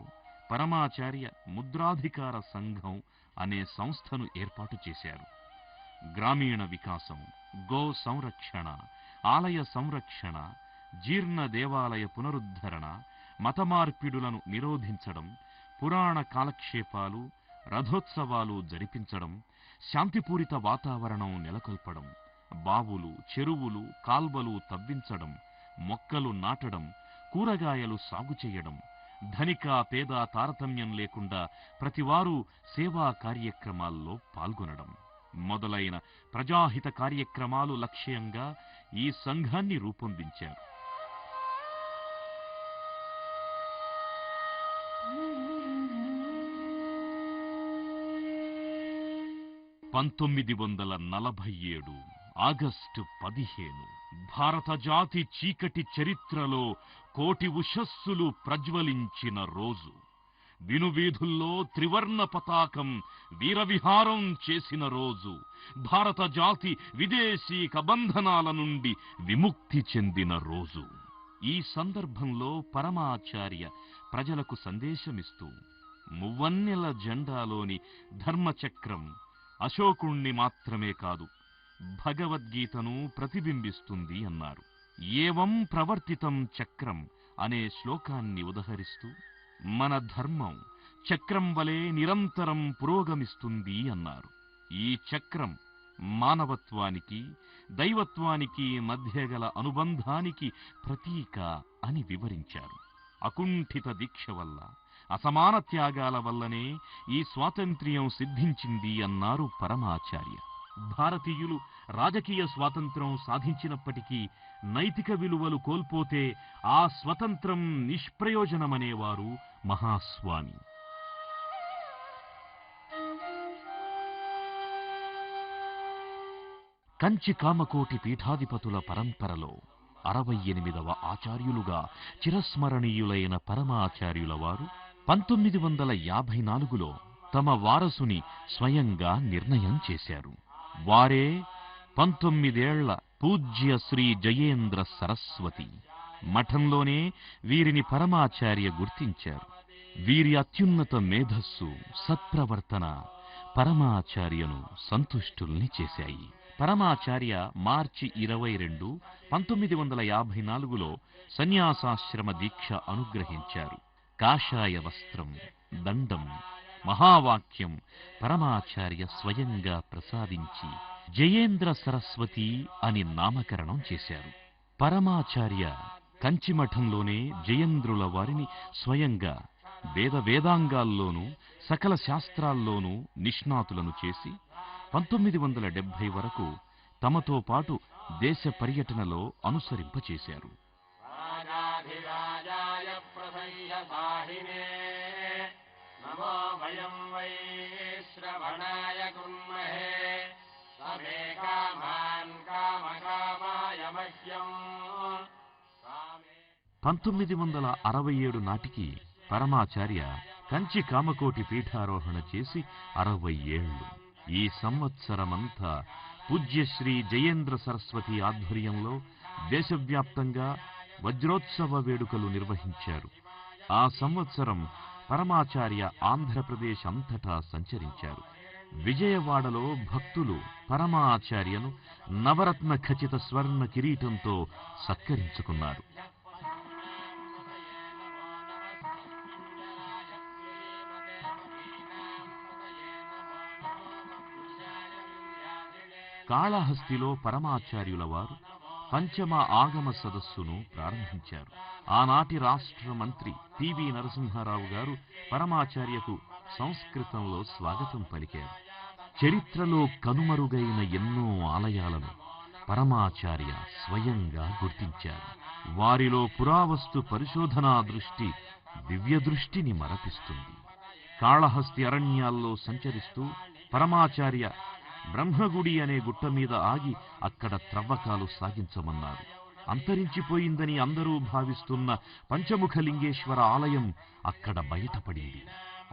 పరమాచార్య ముద్రాధికార సంఘం అనే సంస్థను ఏర్పాటు చేశారు. గ్రామీణ వికాసం, గో సంరక్షణ, ఆలయ సంరక్షణ, జీర్ణ దేవాలయ పునరుద్ధరణ, మతమార్పిడులను నిరోధించడం, పురాణ కాలక్షేపాలు, రథోత్సవాలు జరిపించడం, శాంతిపూరిత వాతావరణం నెలకొల్పడం, బావులు, చెరువులు, కాల్వలు తవ్వించడం, మొక్కలు నాటడం, కూరగాయలు సాగు చేయడం, ధనిక పేద తారతమ్యం లేకుండా ప్రతివారు సేవా కార్యక్రమాల్లో పాల్గొనడం మొదలైన ప్రజాహిత కార్యక్రమాలు లక్ష్యంగా ఈ సంఘాన్ని రూపొందించారు. 1947 ఆగస్టు 15 భారత జాతి చీకటి చరిత్రలో కోటి ఉషస్సులు ప్రజ్వలించిన రోజు. వినువీధుల్లో త్రివర్ణ పతాకం వీరవిహారం చేసిన రోజు. భారత జాతి విదేశీ కబంధనాల నుండి విముక్తి చెందిన రోజు. ఈ సందర్భంలో పరమాచార్య ప్రజలకు సందేశమిస్తూ మువ్వన్నెల జెండాలోని ధర్మచక్రం అశోకుణ్ణి మాత్రమే కాదు, భగవద్గీతను ప్రతిబింబిస్తుంది అన్నారు. ఏవం ప్రవర్తితం చక్రం అనే శ్లోకాన్ని ఉదహరిస్తూ మన ధర్మం చక్రం వలె నిరంతరం పురోగమిస్తుంది అన్నారు. ఈ చక్రం మానవత్వానికి, దైవత్వానికి మధ్య గల అనుబంధానికి ప్రతీక అని వివరించారు. అకుంఠిత దీక్ష వల్ల, అసమాన త్యాగాల వల్లనే ఈ స్వాతంత్ర్యం సిద్ధించింది అన్నారు పరమాచార్య. భారతీయులు రాజకీయ స్వాతంత్ర్యం సాధించినప్పటికీ నైతిక విలువలు కోల్పోతే ఆ స్వతంత్రం నిష్ప్రయోజనమనేవారు మహాస్వామి. కంచి కామకోటి పీఠాధిపతుల పరంపరలో 68వ ఆచార్యులుగా చిరస్మరణీయులైన పరమాచార్యుల వారు 1954లో తమ వారసుని స్వయంగా నిర్ణయం చేశారు. వారే 19 ఏళ్ల పూజ్య శ్రీ జయేంద్ర సరస్వతి. మఠంలోనే వీరిని పరమాచార్య గుర్తించారు. వీరి అత్యున్నత మేధస్సు, సత్ప్రవర్తన పరమాచార్యను సంతుష్టుల్ని చేశాయి. పరమాచార్య మార్చి 22, 1954లో సన్యాసాశ్రమ దీక్ష అనుగ్రహించారు. కాషాయ వస్త్రం, దండం, మహావాక్యం పరమాచార్య స్వయంగా ప్రసాదించి జయేంద్ర సరస్వతి అని నామకరణం చేశారు. పరమాచార్య కంచిమఠంలోనే జయేంద్రుల వారిని స్వయంగా వేదాంగాల్లోనూ సకల శాస్త్రాల్లోనూ నిష్ణాతులను చేసి 1970 వరకు తమతో పాటు దేశ పర్యటనలో అనుసరింపచేశారు. నమో వయం వై శ్రవణాయ కుర్మహే సమే కామాన్ కామకామాయ మహ్యం. 1967 నాటికి పరమాచార్య కంచి కామకోటి పీఠారోహణ చేసి 60 ఏళ్లు. ఈ సంవత్సరమంతా పూజ్యశ్రీ జయేంద్ర సరస్వతి ఆధ్వర్యంలో దేశవ్యాప్తంగా వజ్రోత్సవ వేడుకలు నిర్వహించారు. ఆ సంవత్సరం పరమాచార్య ఆంధ్రప్రదేశ్ అంతటా సంచరించారు. విజయవాడలో భక్తులు పరమాచార్యను నవరత్న ఖచిత స్వర్ణ కిరీటంతో సత్కరించుకున్నారు. కాళహస్తిలో పరమాచార్యుల వారు పంచమ ఆగమ సదస్సును ప్రారంభించారు. ఆనాటి రాష్ట్ర మంత్రి పివి నరసింహారావు గారు పరమాచార్యకు సంస్కృతంలో స్వాగతం పలికారు. చరిత్రలో కనుమరుగైన ఎన్నో ఆలయాలను పరమాచార్య స్వయంగా గుర్తించారు. వారిలో పురావస్తు పరిశోధనా దృష్టి దివ్య దృష్టిని మరపిస్తుంది. కాళహస్తి అరణ్యాల్లో సంచరిస్తూ పరమాచార్య బ్రహ్మగుడి అనే గుట్ట మీద ఆగి అక్కడ త్రవ్వకాలు సాగించమన్నారు. అంతరించిపోయిందని అందరూ భావిస్తున్న పంచముఖలింగేశ్వర ఆలయం అక్కడ బయటపడింది.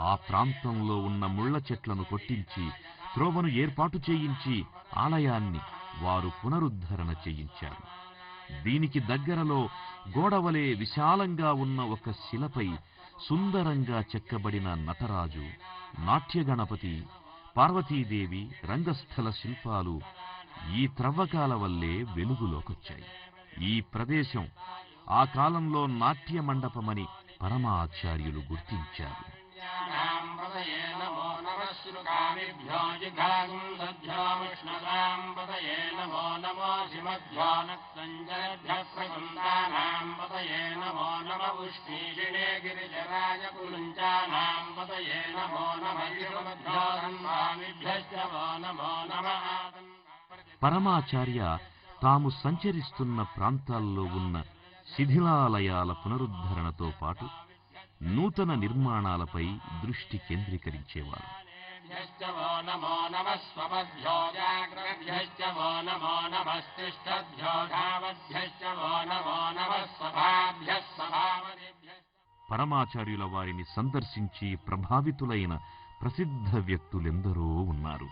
ఆ ప్రాంతంలో ఉన్న ముళ్ల చెట్లను కొట్టించి త్రోవను ఏర్పాటు చేయించి ఆలయాన్ని వారు పునరుద్ధరణ చేయించారు. దీనికి దగ్గరలో గోడవలే విశాలంగా ఉన్న ఒక శిలపై సుందరంగా చెక్కబడిన నటరాజు, నాట్యగణపతి, పార్వతీదేవి రంగస్థల శిల్పాలు ఈ త్రవ్వకాల వల్లే వెలుగులోకొచ్చాయి. ఈ ప్రదేశం ఆ కాలంలో నాట్య మండపమని పరమాచార్యులు గుర్తించారు. పరమాచార్య తాము సంచరిస్తున్న ప్రాంతాల్లో ఉన్న శిథిలాలయాల పునరుద్ధరణతో పాటు నూతన నిర్మాణాలపై దృష్టి కేంద్రీకరించేవారు. పరమాచార్యుల వారిని సందర్శించి ప్రభావితులైన ప్రసిద్ధ వ్యక్తులెందరో ఉన్నారు.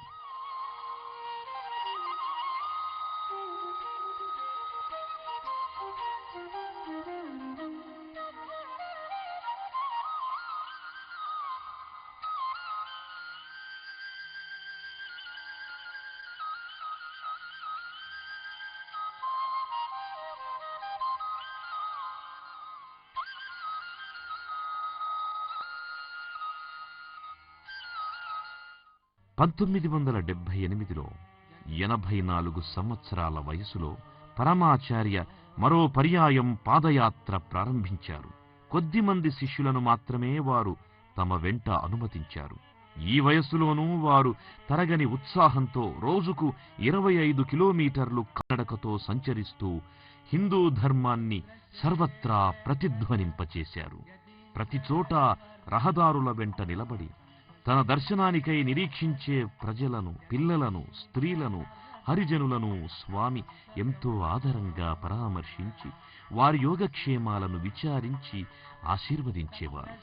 (1978లో 84 సంవత్సరాల వయసులో పరమాచార్య మరో పర్యాయం పాదయాత్ర ప్రారంభించారు. కొద్దిమంది శిష్యులను మాత్రమే వారు తమ వెంట అనుమతించారు. ఈ వయస్సులోనూ వారు తరగని ఉత్సాహంతో రోజుకు 25 కిలోమీటర్లు కడకతో సంచరిస్తూ హిందూ ధర్మాన్ని సర్వత్రా ప్రతిధ్వనింపచేశారు. ప్రతి చోట రహదారుల వెంట నిలబడి తన దర్శనానికై నిరీక్షించే ప్రజలను, పిల్లలను, స్త్రీలను, హరిజనులను స్వామి ఎంతో ఆదరంగా పరామర్శించి వారి యోగక్షేమాలను విచారించి ఆశీర్వదించేవారు.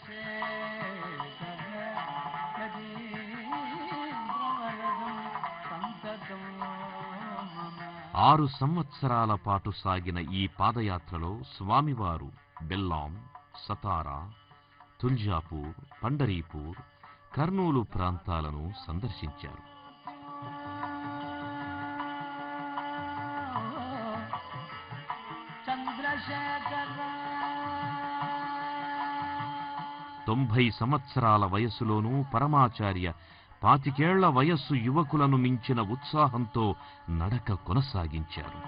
6 సంవత్సరాల పాటు సాగిన ఈ పాదయాత్రలో స్వామివారు బెల్లాం, సతారా, తుల్జాపూర్, పండరీపూర్, కర్నూలు ప్రాంతాలను సందర్శించారు. చంద్రశేఖర 90 సంవత్సరాల వయస్సులోనూ పరమాచార్య 25 ఏళ్ల వయస్సు యువకులను మించిన ఉత్సాహంతో నడక కొనసాగించారు.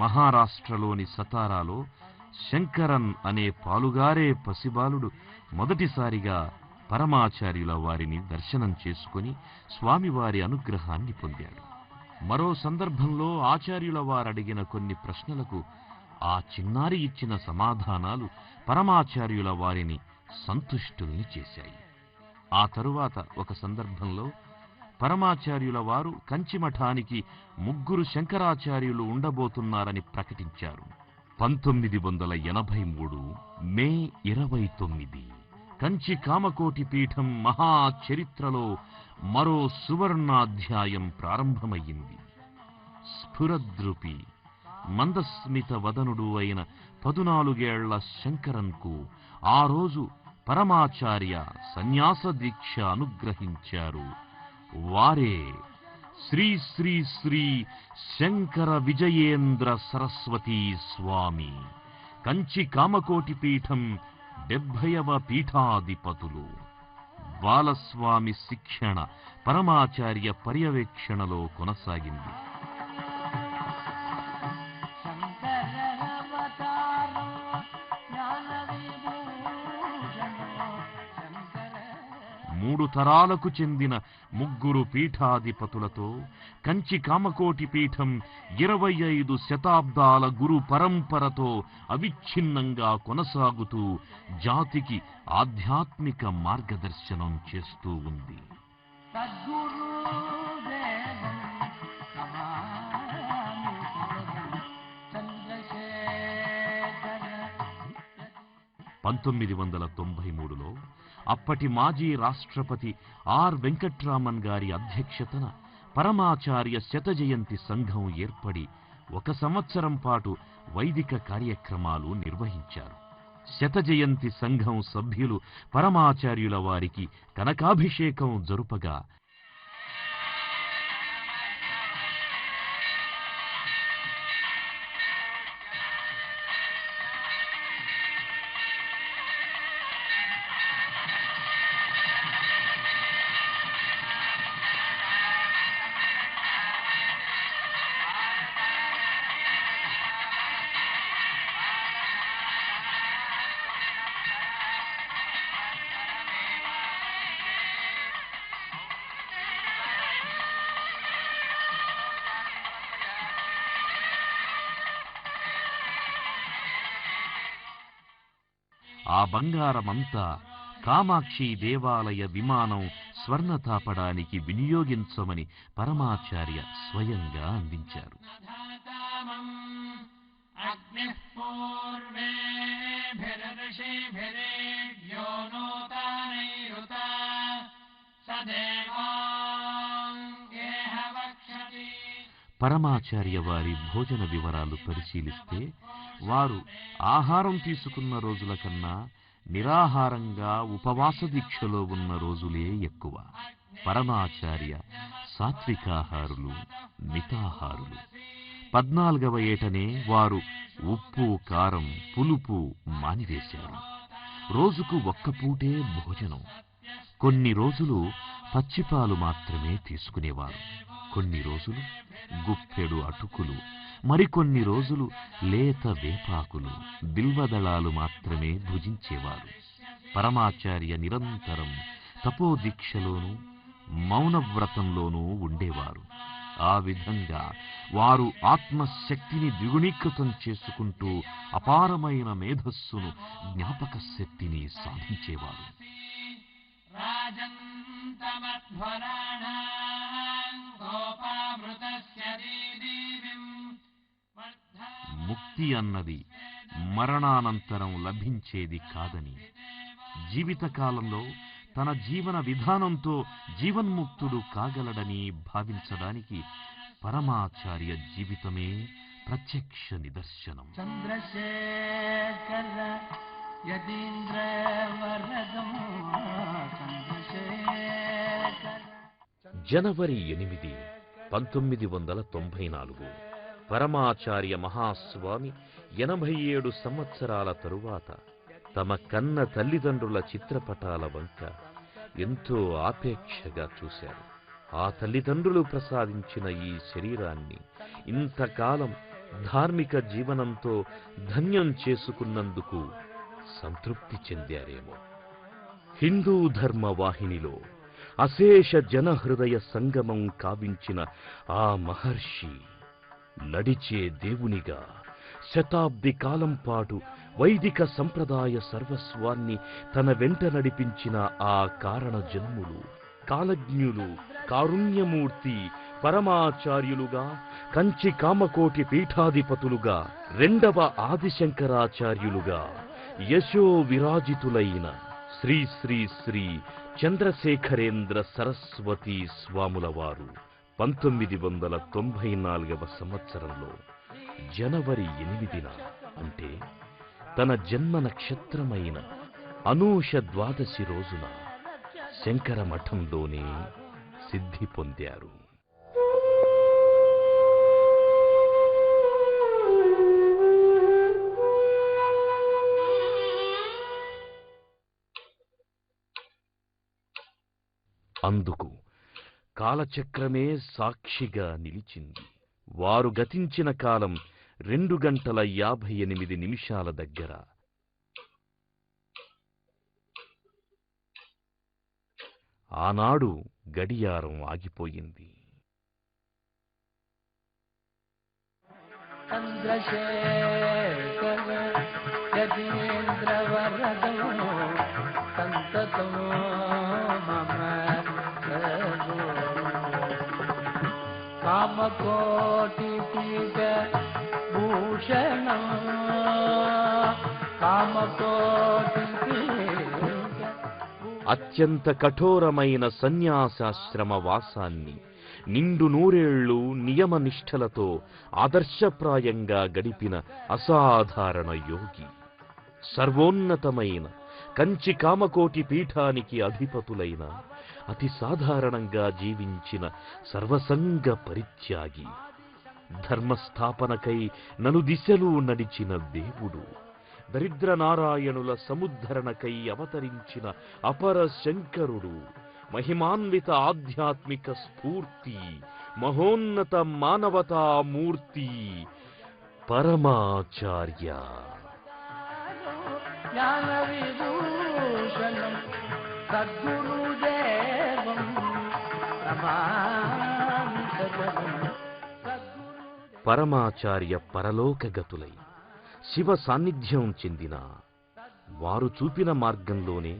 మహారాష్ట్రలోని సతారాలో శంకరన్ అనే పాలుగారే పసిబాలుడు మొదటిసారిగా పరమాచార్యుల వారిని దర్శనం చేసుకుని స్వామివారి అనుగ్రహాన్ని పొందాడు. మరో సందర్భంలో ఆచార్యుల వారడిగిన కొన్ని ప్రశ్నలకు ఆ చిన్నారి ఇచ్చిన సమాధానాలు పరమాచార్యుల వారిని సంతుష్టుల్ని చేశాయి. ఆ తరువాత ఒక సందర్భంలో పరమాచార్యుల వారు కంచిమఠానికి 3 శంకరాచార్యులు ఉండబోతున్నారని ప్రకటించారు. 1983 మే 29 కంచి కామకోటి పీఠం మహాచరిత్రలో మరో సువర్ణాధ్యాయం ప్రారంభమయ్యింది. స్ఫురద్రూపి మందస్మిత వదనుడు అయిన 14 ఏళ్ల శంకరన్కు ఆ రోజు పరమాచార్య సన్యాస దీక్ష అనుగ్రహించారు. వారే శ్రీ శ్రీ శ్రీ శంకర విజయేంద్ర సరస్వతీ స్వామి, కంచి కామకోటి పీఠం 70వ పీఠాధిపతులు. బాలస్వామి శిక్షణ పరమాచార్య పర్యవేక్షణలో కొనసాగింది. 3 తరాలకు చెందిన 3 పీఠాధిపతులతో కంచి కామకోటి పీఠం 25 శతాబ్దాల గురు పరంపరతో అవిచ్ఛిన్నంగా కొనసాగుతూ జాతికి ఆధ్యాత్మిక మార్గదర్శనం చేస్తూ ఉంది. 1993లో అప్పటి మాజీ రాష్ట్రపతి ఆర్ వెంకట్రామన్ గారి అధ్యక్షతన పరమాచార్య శతజయంతి సంఘం ఏర్పడి 1 సంవత్సరం పాటు వైదిక కార్యక్రమాలు నిర్వహించారు. శతజయంతి సంఘం సభ్యులు పరమాచార్యుల వారికి కనకాభిషేకం జరుపగా ఆ బంగారమంతా కామాక్షి దేవాలయ విమానం స్వర్ణతాపడానికి వినియోగించమని పరమాచార్య స్వయంగా అందించారు. పరమాచార్య వారి భోజన వివరాలు పరిశీలిస్తే వారు ఆహారం తీసుకున్న రోజుల కన్నా నిరాహారంగా ఉపవాస దీక్షలో ఉన్న రోజులే ఎక్కువ. పరమాచార్య సాత్వికాహారులు, మితాహారులు. 14వ ఏటనే వారు ఉప్పు, కారం, పులుపు మానివేశారు. రోజుకు 1 పూటే భోజనం. కొన్ని రోజులు పచ్చిపాలు మాత్రమే తీసుకునేవారు. కొన్ని రోజులు గుప్పెడు అటుకులు, మరికొన్ని రోజులు లేత వేపాకులు, బిల్వదళాలు మాత్రమే భుజించేవారు. పరమాచార్య నిరంతరం తపోదీక్షలోనూ మౌనవ్రతంలోనూ ఉండేవారు. ఆ విధంగా వారు ఆత్మశక్తిని ద్విగుణీకృతం చేసుకుంటూ అపారమైన మేధస్సును, జ్ఞాపక శక్తిని సాధించేవారు. ముక్తి అన్నది మరణానంతరం లభించేది కాదని, జీవితకాలంలో తన జీవన విధానంతో జీవన్ముక్తుడు కాగలడని భావించడానికి పరమాచార్య జీవితమే ప్రత్యక్ష నిదర్శనం. చంద్రశేఖర యతీంద్ర వరదం చంద్రశేఖర. జనవరి 8, 1994 పరమాచార్య మహాస్వామి 87 సంవత్సరాల తరువాత తమ కన్న తల్లిదండ్రుల చిత్రపటాల వంక ఎంతో ఆపేక్షగా చూశారు. ఆ తల్లిదండ్రులు ప్రసాదించిన ఈ శరీరాన్ని ఇంతకాలం ధార్మిక జీవనంతో ధన్యం చేసుకున్నందుకు సంతృప్తి చెందారేమో. హిందూ ధర్మ వాహినిలో అశేష జనహృదయ సంగమం కావించిన ఆ మహర్షి నడిచే దేవునిగా శతాబ్ది కాలం పాటు వైదిక సంప్రదాయ సర్వస్వాన్ని తన వెంట నడిపించిన ఆ కారణ జన్ములు, కాలజ్ఞులు, కారుణ్యమూర్తి పరమాచార్యులుగా, కంచి కామకోటి పీఠాధిపతులుగా, రెండవ ఆదిశంకరాచార్యులుగా యశో విరాజితులైన శ్రీ శ్రీ శ్రీ చంద్రశేఖరేంద్ర సరస్వతి స్వాముల వారు 1994వ సంవత్సరంలో జనవరి 8న, అంటే తన జన్మ నక్షత్రమైన అనూష ద్వాదశి రోజున శంకర మఠంలోనే సిద్ధి పొందారు. అందుకు కాలచక్రమే సాక్షిగా నిలిచింది. వారు గతించిన కాలం 2:58 దగ్గర. ఆనాడు గడియారం ఆగిపోయింది. చంద్రశేఖర యతీంద్ర వరదం సంతతం మమ కామకోటి పీఠ భూషణం కామకోటి అత్యంత కఠోరమైన సన్యాసాశ్రమ వాసాన్ని నిండు నూరేళ్లు నియమనిష్టలతో ఆదర్శప్రాయంగా గడిపిన అసాధారణ యోగి, సర్వోన్నతమైన కంచి కామకోటి పీఠానికి అధిపతులైన అతి సాధారణంగా జీవించిన సర్వసంగ పరిత్యాగి, ధర్మస్థాపనకై నలుదిశలు నడిచిన దేవుడు, దరిద్ర నారాయణుల సముద్ధరణకై అవతరించిన అపర శంకరుడు, మహిమాన్విత ఆధ్యాత్మిక స్ఫూర్తి, మహోన్నత మానవతామూర్తి పరమాచార్య. జ్ఞాన విభూషణం సద్గురుదేవం నమామి సదనం. పరమాచార్య పరలోకగతులై శివ సాన్నిధ్యం చెందిన వారు చూపిన మార్గంలోనే,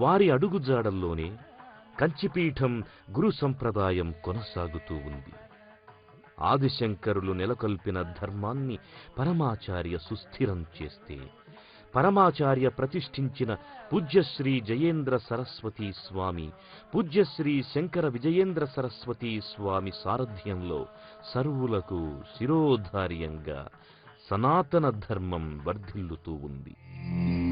వారి అడుగుజాడల్లోనే కంచిపీఠం గురు సంప్రదాయం కొనసాగుతూ ఉంది. ఆదిశంకరులు నెలకొల్పిన ధర్మాన్ని పరమాచార్య సుస్థిరం చేస్తే, పరమాచార్య ప్రతిష్ఠించిన పూజ్యశ్రీ జయేంద్ర సరస్వతీ స్వామి, పూజ్యశ్రీ శంకర విజయేంద్ర సరస్వతీ స్వామి సారథ్యంలో సర్వులకు శిరోధార్యంగా సనాతన ధర్మం వర్ధిల్లుతూ ఉంది.